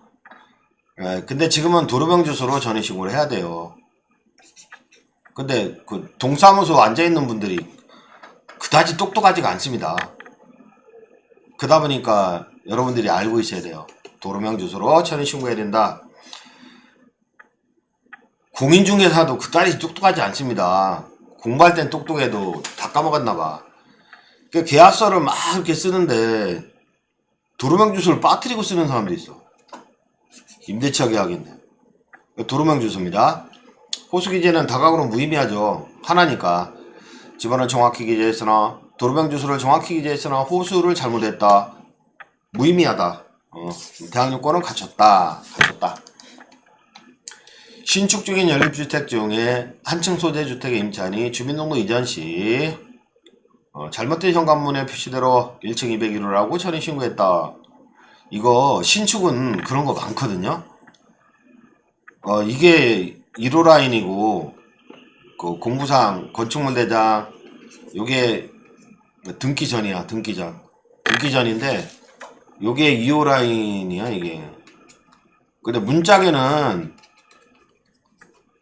근데 지금은 도로명 주소로 전입신고를 해야 돼요. 근데 그 동사무소 앉아있는 분들이 그다지 똑똑하지가 않습니다. 그러다 보니까 여러분들이 알고 있어야 돼요. 도로명 주소로 전입신고해야 된다. 공인중개사도 그다지 똑똑하지 않습니다. 공부할 땐 똑똑해도 다 까먹었나봐. 계약서를 막 이렇게 쓰는데 도로명 주소를 빠뜨리고 쓰는 사람도 있어. 임대차 계약인데. 도로명 주소입니다. 호수 기재는 다가구는 무의미하죠. 하나니까. 집안을 정확히 기재했으나, 도로명 주소를 정확히 기재했으나 호수를 잘못했다. 무의미하다. 대항력권은 갖췄다. 신축 중인 연립주택 중에 한층 소재 주택에 임차인이 주민등록 이전 시 잘못된 현관문에 표시대로 1층 201호라고 전입신고했다. 이거 신축은 그런 거 많거든요. 이게 1호 라인이고, 그 공부상 건축물 대장 요게 등기 전이야. 등기 전인데 요게 2호 라인이야 이게. 근데 문짝에는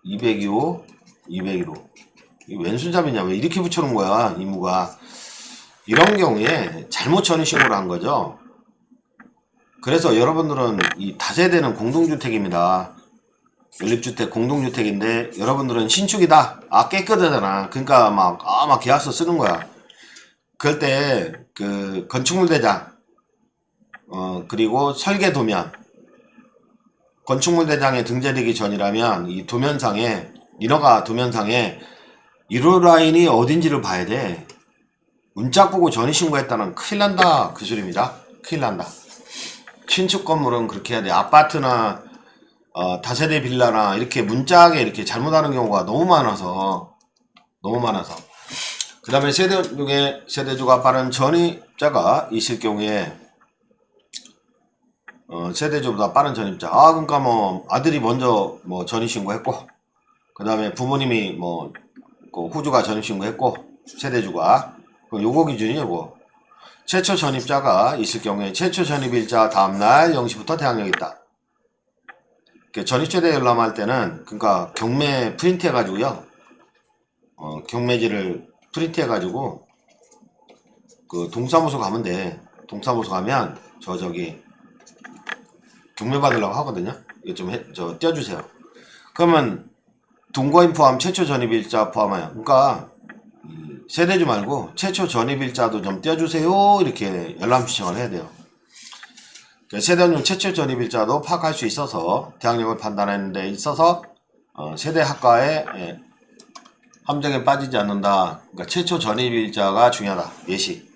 202호 201호. 이게 왼손잡이냐, 왜 이렇게 붙여놓은 거야 이무가. 이런 경우에 잘못 전입신고를 한 거죠. 그래서 여러분들은 이 다세대는 공동주택입니다. 연립주택 공동주택인데 여러분들은 신축이다. 깨끗하잖아. 그러니까 막 계약서 쓰는 거야. 그럴 때 그 건축물 대장 그리고 설계 도면, 건축물 대장에 등재되기 전이라면 이 도면상에, 인허가 도면상에 1호 라인이 어딘지를 봐야 돼. 문짝 보고 전입신고했다는 큰일 난다 그 소리입니다. 큰일 난다. 신축 건물은 그렇게 해야 돼. 아파트나 다세대 빌라나 이렇게 문짝에 이렇게 잘못하는 경우가 너무 많아서 그 다음에 세대주가 빠른 전입자가 있을 경우에 세대주보다 빠른 전입자, 그러니까 뭐 아들이 먼저 뭐 전입신고했고 그 다음에 부모님이 뭐 그 후주가 전입신고했고 세대주가, 그럼 요거 기준이 요거. 최초 전입자가 있을 경우에 최초 전입일자 다음날 0시부터 대항력이 있다. 전입제대 열람할 때는 그러니까 경매 프린트 해가지고요, 경매지를 프린트 해가지고 그 동사무소 가면 돼. 동사무소 가면 저기 경매 받으려고 하거든요. 이거 좀 띄워주세요. 그러면 동거인 포함 최초 전입일자 포함하여, 그러니까 세대주 말고 최초 전입일자도 좀 띄워주세요 이렇게 열람 신청을 해야 돼요. 세대주 최초 전입일자도 파악할 수 있어서 대항력을 판단하는 데 있어서 세대 학과에 함정에 빠지지 않는다. 그러니까 최초 전입일자가 중요하다. 예시.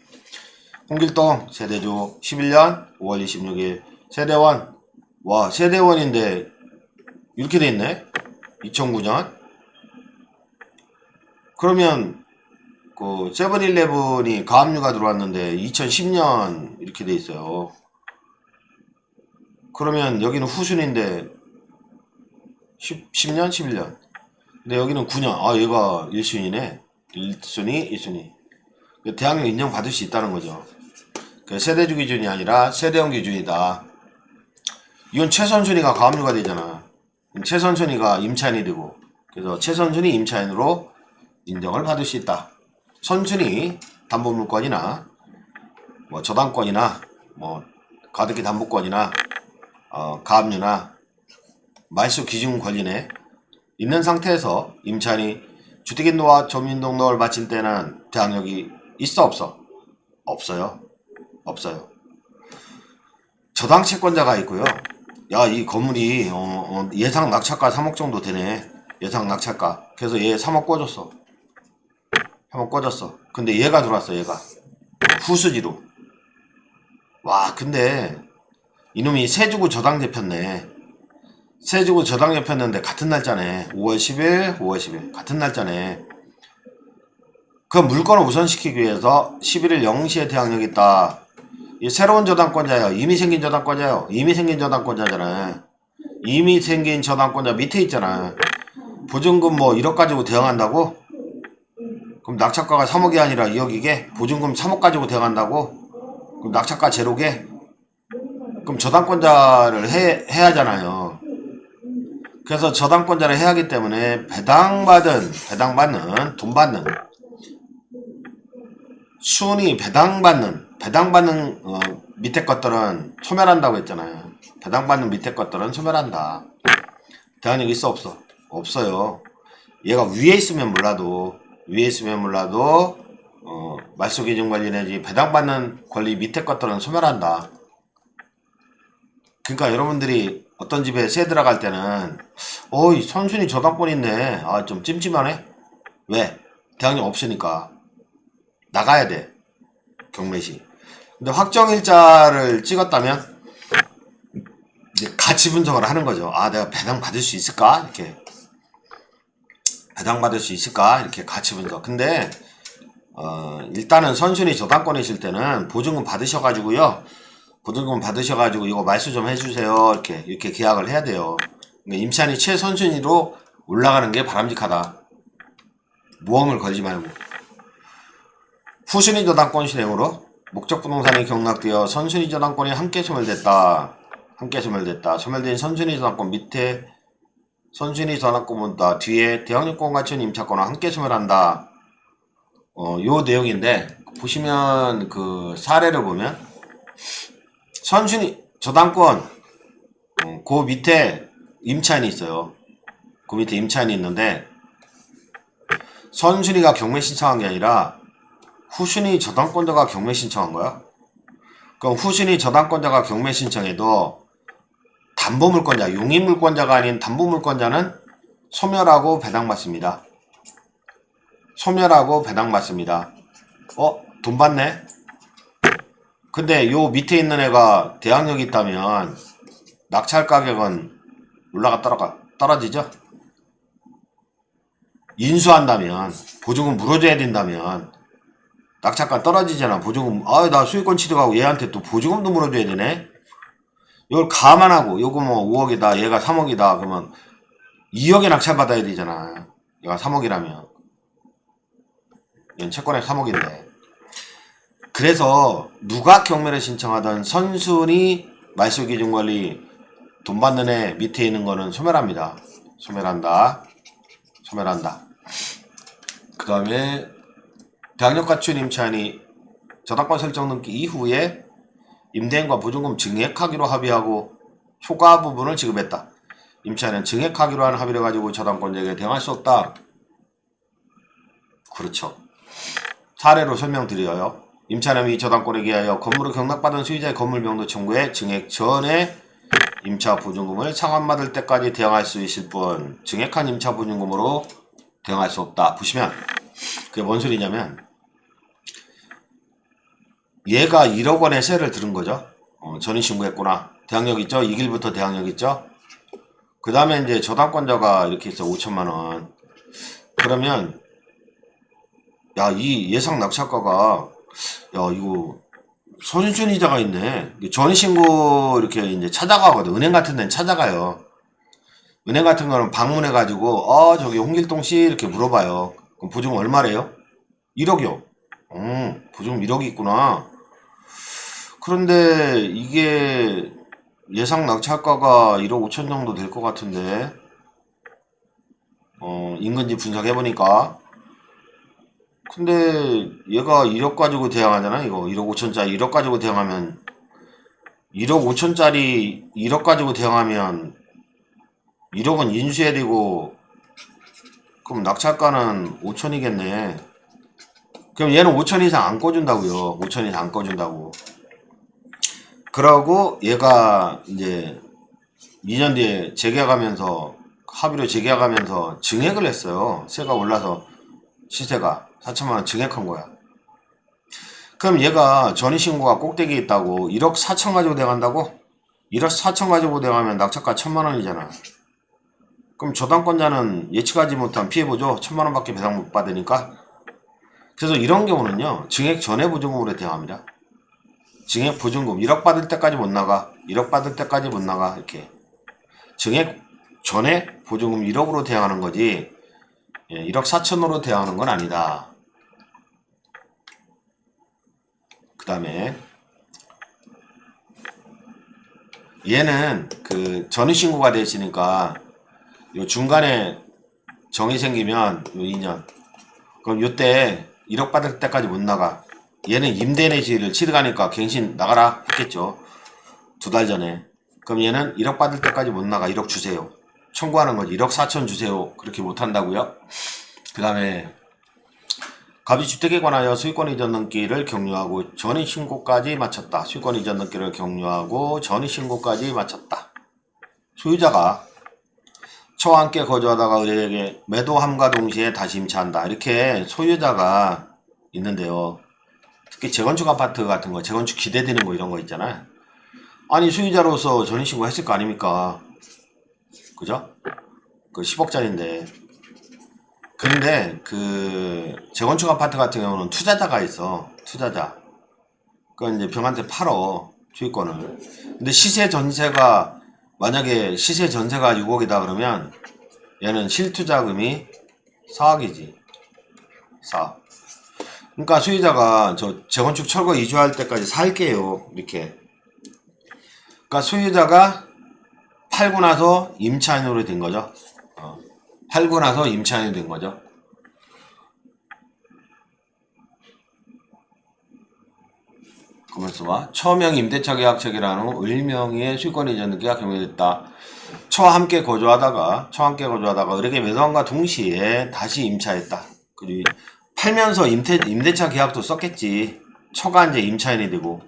홍길동 세대주 11년 5월 26일 세대원. 와, 세대원인데 이렇게 돼 있네. 2009년. 그러면 그 세븐일레븐이 가압류가 들어왔는데 2010년 이렇게 돼 있어요. 그러면 여기는 후순인데 10년 11년. 근데 여기는 9년. 얘가 1순위네. 1순위 2순위. 대항력 인정받을 수 있다는 거죠. 세대주 기준이 아니라 세대원 기준이다. 이건 최선순위가 가압류가 되잖아. 최선순위가 임차인이 되고, 그래서 최선순위 임차인으로 인정을 받을 수 있다. 선순위 담보물권이나 뭐 저당권이나 뭐 가덕기 담보권이나 가압류나 말소 기준 권리내 있는 상태에서 임차인이 주택인도와 점유인등록을 마친 때는 대항력이 있어 없어? 없어요. 없어요. 저당 채권자가 있고요. 야, 이 건물이 예상 낙찰가 3억 정도 되네. 예상 낙찰가. 그래서 얘 3억 꿔줬어. 3억 꿔줬어. 근데 얘가 들어왔어. 얘가 후수지로. 와, 근데 이놈이 세주고 저당 잡혔네. 세주고 저당 잡혔는데 같은 날짜네. 5월 10일 5월 10일 같은 날짜네. 그 물건을 우선시키기 위해서 11일 0시에 대항력이 있다. 이 새로운 저당권자예요. 이미 생긴 저당권자예요. 이미 생긴 저당권자잖아. 이미 생긴 저당권자 밑에 있잖아. 보증금 뭐 1억 가지고 대항한다고? 그럼 낙찰가가 3억이 아니라 2억이게? 보증금 3억 가지고 대항한다고? 그럼 낙찰가 제로게? 그럼 저당권자를 해야 하잖아요. 그래서 저당권자를 해야 하기 때문에 배당받는 돈 받는 순위 배당받는 밑에 것들은 소멸한다고 했잖아요. 배당받는 밑에 것들은 소멸한다. 대항력 있어 없어? 없어요. 얘가 위에 있으면 몰라도 말소기준 관리 내지 배당받는 권리 밑에 것들은 소멸한다. 그러니까 여러분들이 어떤 집에 세 들어갈 때는 이 선순위 저당권 있네. 좀 찜찜하네. 왜? 대항력 없으니까 나가야 돼. 경매시. 근데 확정일자를 찍었다면 이제 가치 분석을 하는 거죠. 내가 배당 받을 수 있을까? 이렇게 배당 받을 수 있을까? 이렇게 가치 분석. 근데 일단은 선순위 저당권에 있을 때는 보증금 받으셔가지고요. 보증금 받으셔가지고 이거 말소 좀 해주세요. 이렇게 계약을 해야 돼요. 그러니까 임차인이 최선순위로 올라가는 게 바람직하다. 모험을 걸지 말고. 후순위 저당권 실행으로 목적부동산이 경락되어 선순위 저당권이 함께 소멸됐다. 소멸된 선순위 저당권 밑에 선순위 저당권보다 뒤에 대항력권 갖춘 임차권을 함께 소멸한다. 요 내용인데 보시면 그 사례를 보면 선순위 저당권 그 밑에 임차인이 있어요. 그 밑에 임차인이 있는데 선순위가 경매 신청한 게 아니라 후순위 저당권자가 경매 신청한 거야. 그럼 후순위 저당권자가 경매 신청해도 담보물권자, 용의물권자가 아닌 담보물권자는 소멸하고 배당받습니다. 소멸하고 배당받습니다. 돈 받네? 근데 요 밑에 있는 애가 대항력이 있다면 낙찰 가격은 떨어지죠? 인수한다면, 보증금 물어줘야 된다면, 낙찰가 떨어지잖아. 보증금, 나 수익권 취득하고 얘한테 또 보증금도 물어줘야 되네? 이걸 감안하고, 요거 뭐 5억이다, 얘가 3억이다, 그러면 2억에 낙찰받아야 되잖아. 얘가 3억이라면. 얘는 채권에 3억인데. 그래서 누가 경매를 신청하던 선순위 말소기준관리 돈 받는 애 밑에 있는 거는 소멸합니다. 소멸한다. 그 다음에 대항력 갖춘 임차인이 저당권 설정 등기 이후에 임대인과 보증금 증액하기로 합의하고 초과 부분을 지급했다. 임차인은 증액하기로 한 합의를 가지고 저당권자에게 대항할 수 없다. 그렇죠. 사례로 설명드려요. 임차인은 이 저당권에 기하여 건물을 경락받은 수의자의 건물명도 청구에 증액 전에 임차 보증금을 상환받을 때까지 대항할 수 있을 뿐 증액한 임차 보증금으로 대항할 수 없다. 보시면 그게 뭔 소리냐면 얘가 1억 원의 세를 들은 거죠. 전입신고했구나. 대항력 있죠? 이 길부터 대항력 있죠? 그 다음에 이제 저당권자가 이렇게 있어. 5천만 원. 그러면 이 예상 낙찰가가 이거 손순이자가 있네. 전입신고 이렇게 이제 찾아가거든. 은행 같은 데는 찾아가요. 은행 같은 거는 방문해가지고 저기 홍길동 씨 이렇게 물어봐요. 그럼 보증금 얼마래요? 1억이요. 보증금 1억이 있구나. 그런데 이게 예상 낙찰가가 1억 5천 정도 될 것 같은데 인근지 분석해보니까 근데 얘가 1억 가지고 대항하잖아. 이거 1억 5천짜리 1억 가지고 대항하면 1억 5천짜리 1억 가지고 대항하면 1억은 인수해야 되고 그럼 낙찰가는 5천이겠네. 그럼 얘는 5천 이상 안 꺼준다고요. 5천 이상 안 꺼준다고. 그러고 얘가 이제 2년 뒤에 재계약하면서 합의로 재계약하면서 증액을 했어요. 세가 올라서 시세가 4천만 원 증액한 거야. 그럼 얘가 전입신고가 꼭대기에 있다고 1억 4천 가지고 대항한다고? 1억 4천 가지고 대항하면 낙찰가 1천만 원이잖아. 그럼 저당권자는 예측하지 못한 피해보죠. 1천만 원밖에 배상 못 받으니까. 그래서 이런 경우는요. 증액 전에 보증금으로 대항합니다. 증액 보증금 1억 받을 때까지 못 나가. 1억 받을 때까지 못 나가. 이렇게. 증액 전에 보증금 1억으로 대항하는 거지 1억 4천으로 대항하는 건 아니다. 그 다음에 얘는 그 전입신고가 됐으니까 요 중간에 정이 생기면 요 2년 그럼 요때 1억 받을 때까지 못 나가. 얘는 임대내시를 치르가니까 갱신 나가라 했겠죠. 2달 전에. 그럼 얘는 1억 받을 때까지 못 나가. 1억 주세요. 청구하는 거지. 1억 4천 주세요. 그렇게 못 한다고요. 그 다음에 갑이주택에 관하여 소유권 이전 등기를 격려하고 전입신고까지 마쳤다. 소유권 이전 등기를 격려하고 전입신고까지 마쳤다. 소유자가 저와 함께 거주하다가 의뢰에게 매도함과 동시에 다시 임차한다. 이렇게 소유자가 있는데요. 특히 재건축 아파트 같은 거, 재건축 기대되는 거 이런 거 있잖아요. 아니 소유자로서 전입신고 했을 거 아닙니까? 그죠? 그 10억짜리인데. 근데 그 재건축 아파트 같은 경우는 투자자가 있어. 투자자. 그건 이제 병한테 팔어. 소유권을. 근데 시세 전세가 만약에 시세 전세가 6억이다 그러면 얘는 실투자금이 4억이지. 4억. 그러니까 소유자가 저 재건축 철거 이주할 때까지 살게요. 이렇게. 그러니까 소유자가 팔고 나서 임차인으로 된 거죠. 팔고 나서 임차인이 된 거죠. 가만있어 봐. 처명 임대차 계약책이라는 을명의의 수익권 이전 등기가 경매됐다. 처와 함께 거주하다가 의뢰에게 매도함과 동시에 다시 임차했다. 그리고 팔면서 임대차 계약도 썼겠지. 처가 이제 임차인이 되고.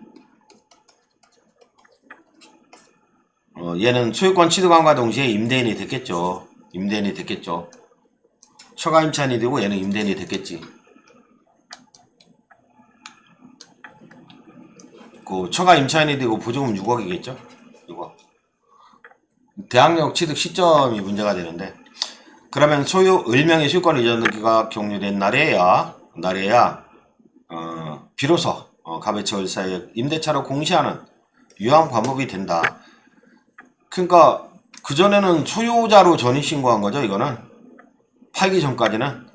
얘는 소유권 취득함과 동시에 임대인이 됐겠죠. 임대인이 됐겠죠. 처가 임차인이 되고 얘는 임대인이 됐겠지. 그 처가 임차인이 되고 보증금 6억이겠죠. 6억. 대항력 취득 시점이 문제가 되는데, 그러면 을명의 소유권 이전 등기가 격려된 날에야 비로소 갑의처 을사의 임대차로 공시하는 유효한 과목이 된다. 그러니까 그전에는 소유자로 전입신고한 거죠. 이거는 팔기 전까지는.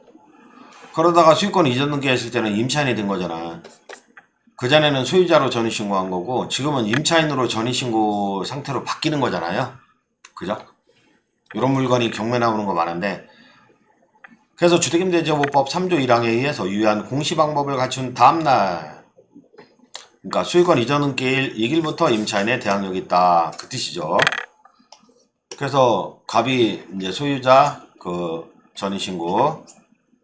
그러다가 소유권 이전 등기했을 때는 임차인이 된 거잖아. 그전에는 소유자로 전입신고한 거고 지금은 임차인으로 전입신고 상태로 바뀌는 거잖아요. 그죠? 이런 물건이 경매 나오는 거 많은데, 그래서 주택임대제보법 3조 1항에 의해서 유효한 공시방법을 갖춘 다음날, 그러니까 소유권 이전 등기일 이 길부터 임차인의 대항력이 있다, 그 뜻이죠. 그래서 갑이 이제 소유자 그 전입신고,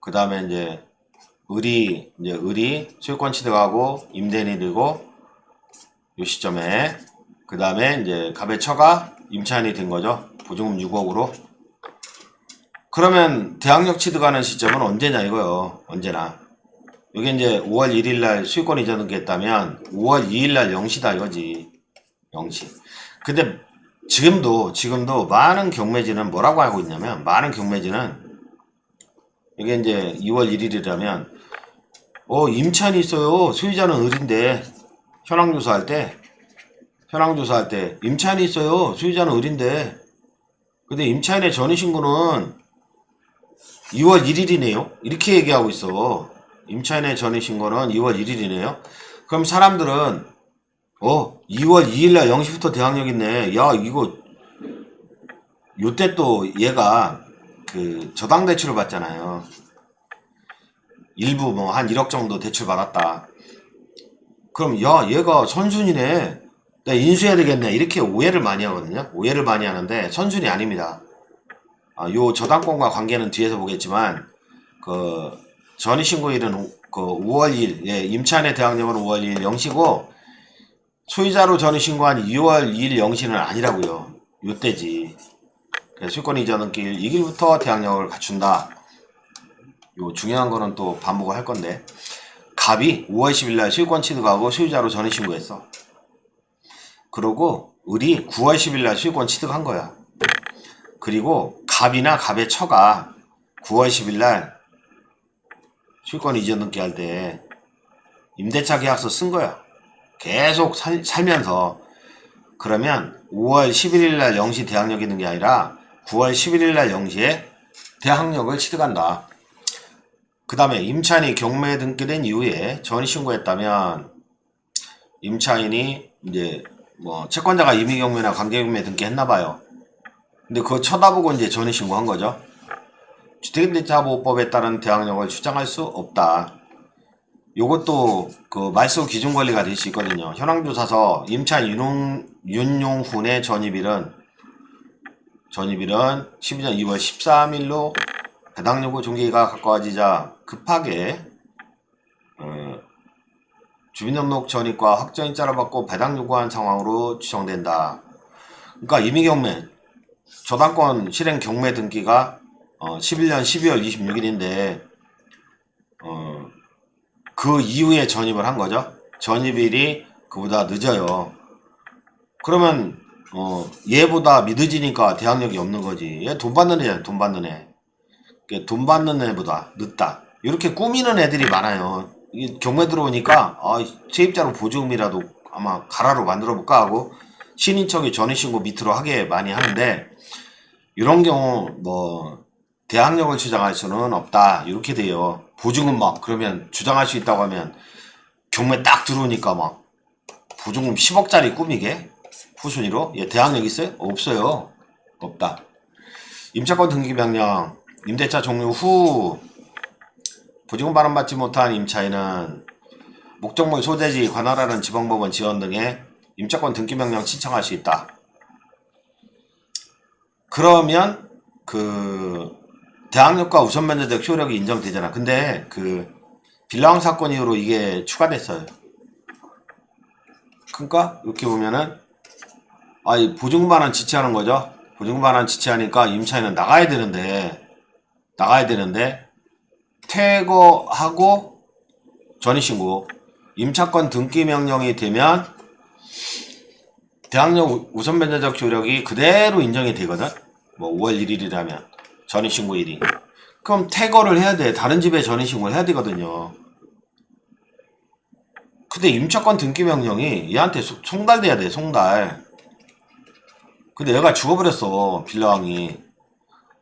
그 다음에 이제 을이 소유권 취득하고 임대인이 되고 요 시점에, 그 다음에 이제 갑의 처가 임차인이 된 거죠. 보증금 6억으로. 그러면 대항력 취득하는 시점은 언제냐 이거요. 언제나. 여기 이제 5월 1일날 소유권 이전 등기했다면 5월 2일날 0시다 이거지. 0시. 근데 지금도 많은 경매지는 뭐라고 알고 있냐면, 많은 경매지는 이게 이제 2월 1일이라면 임차인이 있어요. 소유자는 을인데, 현황조사할 때 임차인이 있어요. 소유자는 을인데, 근데 임차인의 전입신고는 2월 1일이네요. 이렇게 얘기하고 있어. 임차인의 전입신고는 2월 1일이네요. 그럼 사람들은 2월 2일날 0시부터 대항력 있네. 야, 이거 요때 또 얘가 그 저당 대출을 받잖아요. 일부 뭐 한 1억 정도 대출 받았다. 그럼 야, 얘가 선순이네. 내가 인수해야 되겠네. 이렇게 오해를 많이 하거든요. 오해를 많이 하는데 선순이 아닙니다. 요 저당권과 관계는 뒤에서 보겠지만, 그 전입신고일은 그 5월 2일, 예, 임차인의 대항력은 5월 2일 0시고 소유자로 전입신고한 2월 2일 0시는 아니라고요. 요때지. 소유권 이전 등기일 이 길부터 대항력을 갖춘다. 요 중요한 거는 또 반복을 할 건데, 갑이 5월 10일날 소유권 취득하고 소유자로 전입신고했어. 그러고 을이 9월 10일날 소유권 취득한 거야. 그리고 갑이나 갑의 처가 9월 10일날 소유권 이전 등기할 때 임대차 계약서 쓴 거야. 계속 살면서. 그러면 5월 11일날 0시 대항력 있는 게 아니라 9월 11일날 0시에 대항력을 취득한다. 그 다음에 임차인이 경매에 등기된 이후에 전입신고했다면, 임차인이 이제 뭐 채권자가 임의경매나 관계경매 등기했나봐요. 근데 그거 쳐다보고 이제 전입신고한 거죠. 주택임대차보호법에 따른 대항력을 주장할 수 없다. 요것도 그 말소 기준 권리가 될 수 있거든요. 현황조사서 임차인 윤용훈의 전입일은 12년 2월 13일로 배당 요구 종기가 가까워지자 급하게 주민등록 전입과 확정일자를 받고 배당 요구한 상황으로 추정된다. 그러니까 임의경매 저당권 실행 경매 등기가 11년 12월 26일인데 그 이후에 전입을 한 거죠. 전입일이 그보다 늦어요. 그러면 얘보다 늦어지니까 대항력이 없는 거지. 얘 돈 받는 애잖아. 돈 받는 애. 돈 받는 애보다 늦다. 이렇게 꾸미는 애들이 많아요. 이게 경매 들어오니까 세입자로 보증금이라도 아마 가라로 만들어 볼까 하고 신인척이 전입신고 밑으로 하게 많이 하는데, 이런 경우 뭐 대항력을 주장할 수는 없다 이렇게 돼요. 보증금 막 그러면 주장할 수 있다고 하면 경매 딱 들어오니까 막 보증금 10억짜리 꾸미게 후순위로. 얘 대항력 있어요? 없어요. 없다. 임차권 등기 명령 임대차 종료 후 보증금 반환받지 못한 임차인은 목적물 소재지 관할하는 지방법원 지원 등의 임차권 등기 명령 신청할 수 있다. 그러면 그 대항력과 우선 면제적 효력이 인정되잖아. 근데 그 빌라왕 사건 이후로 이게 추가됐어요. 그러니까 이렇게 보면은 아이 보증금 반환 지체하는 거죠. 보증금 반환 지체하니까 임차인은 나가야 되는데 퇴거하고 전입신고 임차권 등기 명령이 되면 대항력 우선 변제적 효력이 그대로 인정이 되거든. 뭐 5월 1일이라면 전입신고일이. 그럼 퇴거를 해야 돼. 다른 집에 전입신고를 해야 되거든요. 근데 임차권 등기 명령이 얘한테 송달돼야 돼. 송달. 근데 얘가 죽어버렸어. 빌라왕이.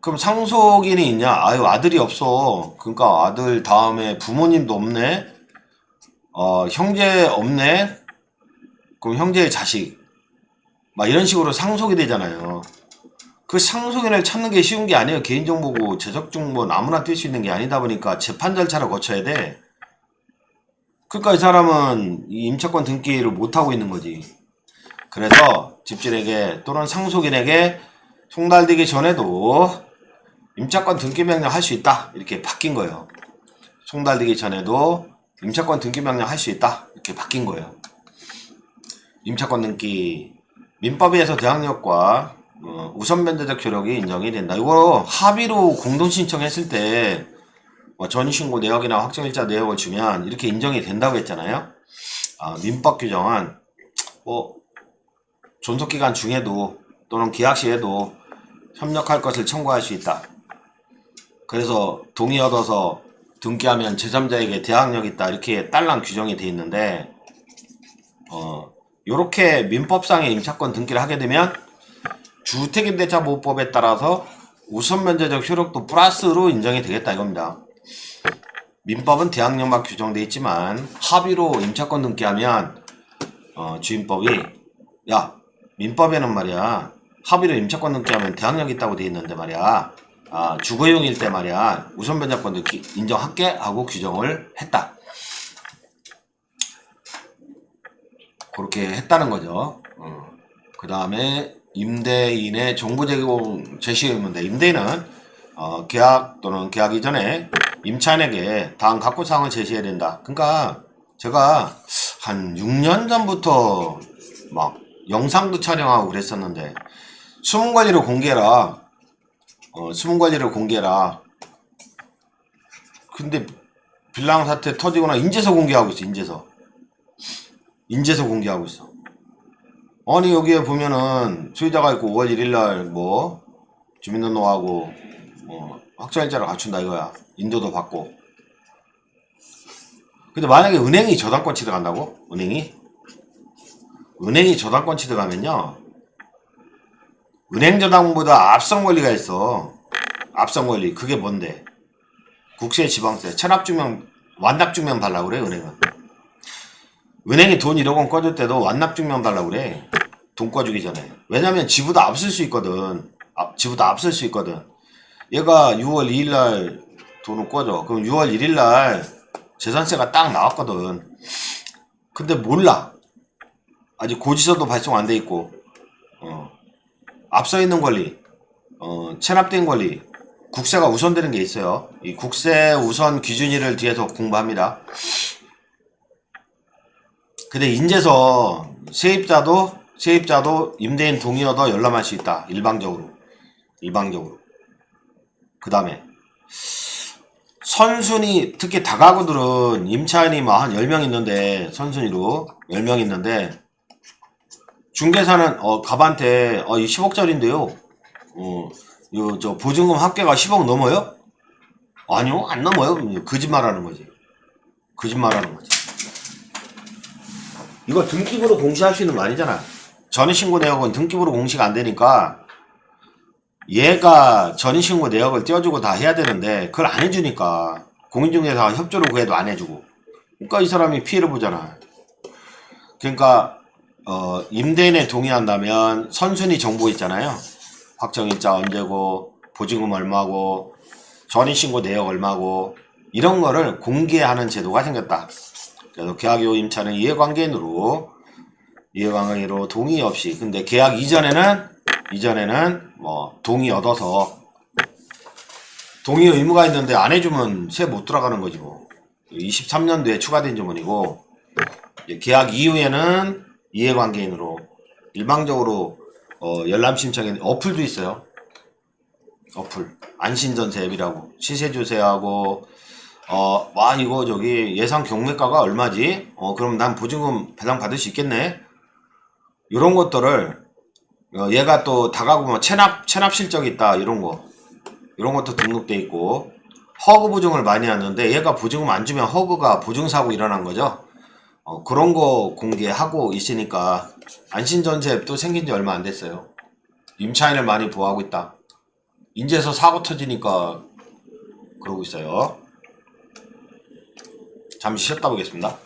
그럼 상속인이 있냐? 아유 아들이 없어. 그러니까 아들 다음에 부모님도 없네. 형제 없네. 그럼 형제의 자식 막 이런 식으로 상속이 되잖아요. 그 상속인을 찾는 게 쉬운 게 아니에요. 개인정보고 재적중본 아무나 뛸 수 있는 게 아니다 보니까 재판 절차를 거쳐야 돼. 그러니까 이 사람은 이 임차권 등기를 못하고 있는 거지. 그래서 집주인에게 또는 상속인에게 송달되기 전에도 임차권 등기 명령 할 수 있다. 이렇게 바뀐 거예요. 송달되기 전에도 임차권 등기 명령 할 수 있다. 이렇게 바뀐 거예요. 임차권 등기 민법에서 대항력과 우선 변제적 효력이 인정이 된다. 이거 합의로 공동 신청했을 때 전입신고 내역이나 확정일자 내역을 주면 이렇게 인정이 된다고 했잖아요. 민법 규정은 존속기간 중에도 또는 계약 시에도 협력할 것을 청구할 수 있다. 그래서 동의 얻어서 등기하면 제3자에게 대항력이 있다. 이렇게 딸랑 규정이 돼 있는데 요렇게 민법상의 임차권 등기를 하게 되면 주택임대차보호법에 따라서 우선변제적 효력도 플러스로 인정이 되겠다 이겁니다. 민법은 대항력만 규정되어 있지만 합의로 임차권 등기하면 주임법이 야 민법에는 말이야 합의로 임차권 등기하면 대항력 있다고 되어 있는데 말이야 주거용일 때 말이야 우선변제권 등기 인정할게 하고 규정을 했다. 그렇게 했다는 거죠. 그 다음에 임대인의 정보 제공 제시 의무인데 임대인은 계약 또는 계약 이전에 임차인에게 다음 각고 사항을 제시해야 된다. 그러니까 제가 한 6년 전부터 막 영상도 촬영하고 그랬었는데 수문관리를 공개해라. 수문관리를 공개해라. 근데 빌랑 사태 터지거나 인제서 공개하고 있어. 인제서 공개하고 있어. 아니 여기에 보면은 소유자가 있고 5월 1일날 뭐 주민등록하고 확정일자를 갖춘다 이거야. 인도도 받고. 근데 만약에 은행이 저당권 취득한다고? 은행이 저당권 취득하면요 은행 저당보다 앞선 권리가 있어. 앞선 권리. 그게 뭔데? 국세, 지방세, 체납증명, 완납증명 달라고 그래 은행은. 은행에 돈 1억 원 꺼줄 때도 완납증명 달라고 그래. 돈 꺼주기 전에. 왜냐면 지보다 앞설 수 있거든. 지보다 앞설 수 있거든. 얘가 6월 2일날 돈을 꺼줘. 그럼 6월 1일날 재산세가 딱 나왔거든. 근데 몰라. 아직 고지서도 발송 안 돼 있고. 앞서 있는 권리, 체납된 권리, 국세가 우선되는 게 있어요. 이 국세 우선 기준일을 뒤에서 공부합니다. 근데 인제서 세입자도 임대인 동의 얻어 열람할 수 있다. 일방적으로. 그 다음에 선순위, 특히 다가구들은 임차인이 뭐 한 10명 있는데 선순위로 10명 있는데 중개사는 갑한테 이 10억짜리인데요. 저 보증금 합계가 10억 넘어요? 아니요, 안 넘어요. 거짓말하는 거지. 이거 등기부로 공시할 수 있는 거 아니잖아. 전입신고 내역은 등기부로 공시가 안 되니까 얘가 전입신고 내역을 떼어주고 다 해야 되는데 그걸 안 해주니까 공인중개사가 협조를 구해도 안 해주고. 그러니까 이 사람이 피해를 보잖아. 그러니까 임대인에 동의한다면 선순위 정보 있잖아요. 확정일자 언제고 보증금 얼마고 전입신고 내역 얼마고 이런 거를 공개하는 제도가 생겼다. 그래서 계약이후 임차는 이해관계인으로 동의 없이. 근데 계약 이전에는 뭐 동의 얻어서 동의 의무가 있는데 안 해주면 세 못 들어가는 거지 뭐. 23년도에 추가된 조문이고 계약 이후에는 이해관계인으로 일방적으로 열람 신청에 어플도 있어요. 어플 안신전세 앱이라고 시세 조세하고 와 이거 저기 예상 경매가가 얼마지? 그럼 난 보증금 배당 받을 수 있겠네. 이런 것들을 얘가 또 다가구 뭐 체납 실적이 있다 이런 것도 등록돼 있고 허그 보증을 많이 하는데 얘가 보증금 안 주면 허그가 보증사고 일어난 거죠. 그런 거 공개하고 있으니까 안신전세 앱도 생긴 지 얼마 안 됐어요. 임차인을 많이 보호하고 있다. 인제서 사고 터지니까 그러고 있어요. 잠시 쉬었다 보겠습니다.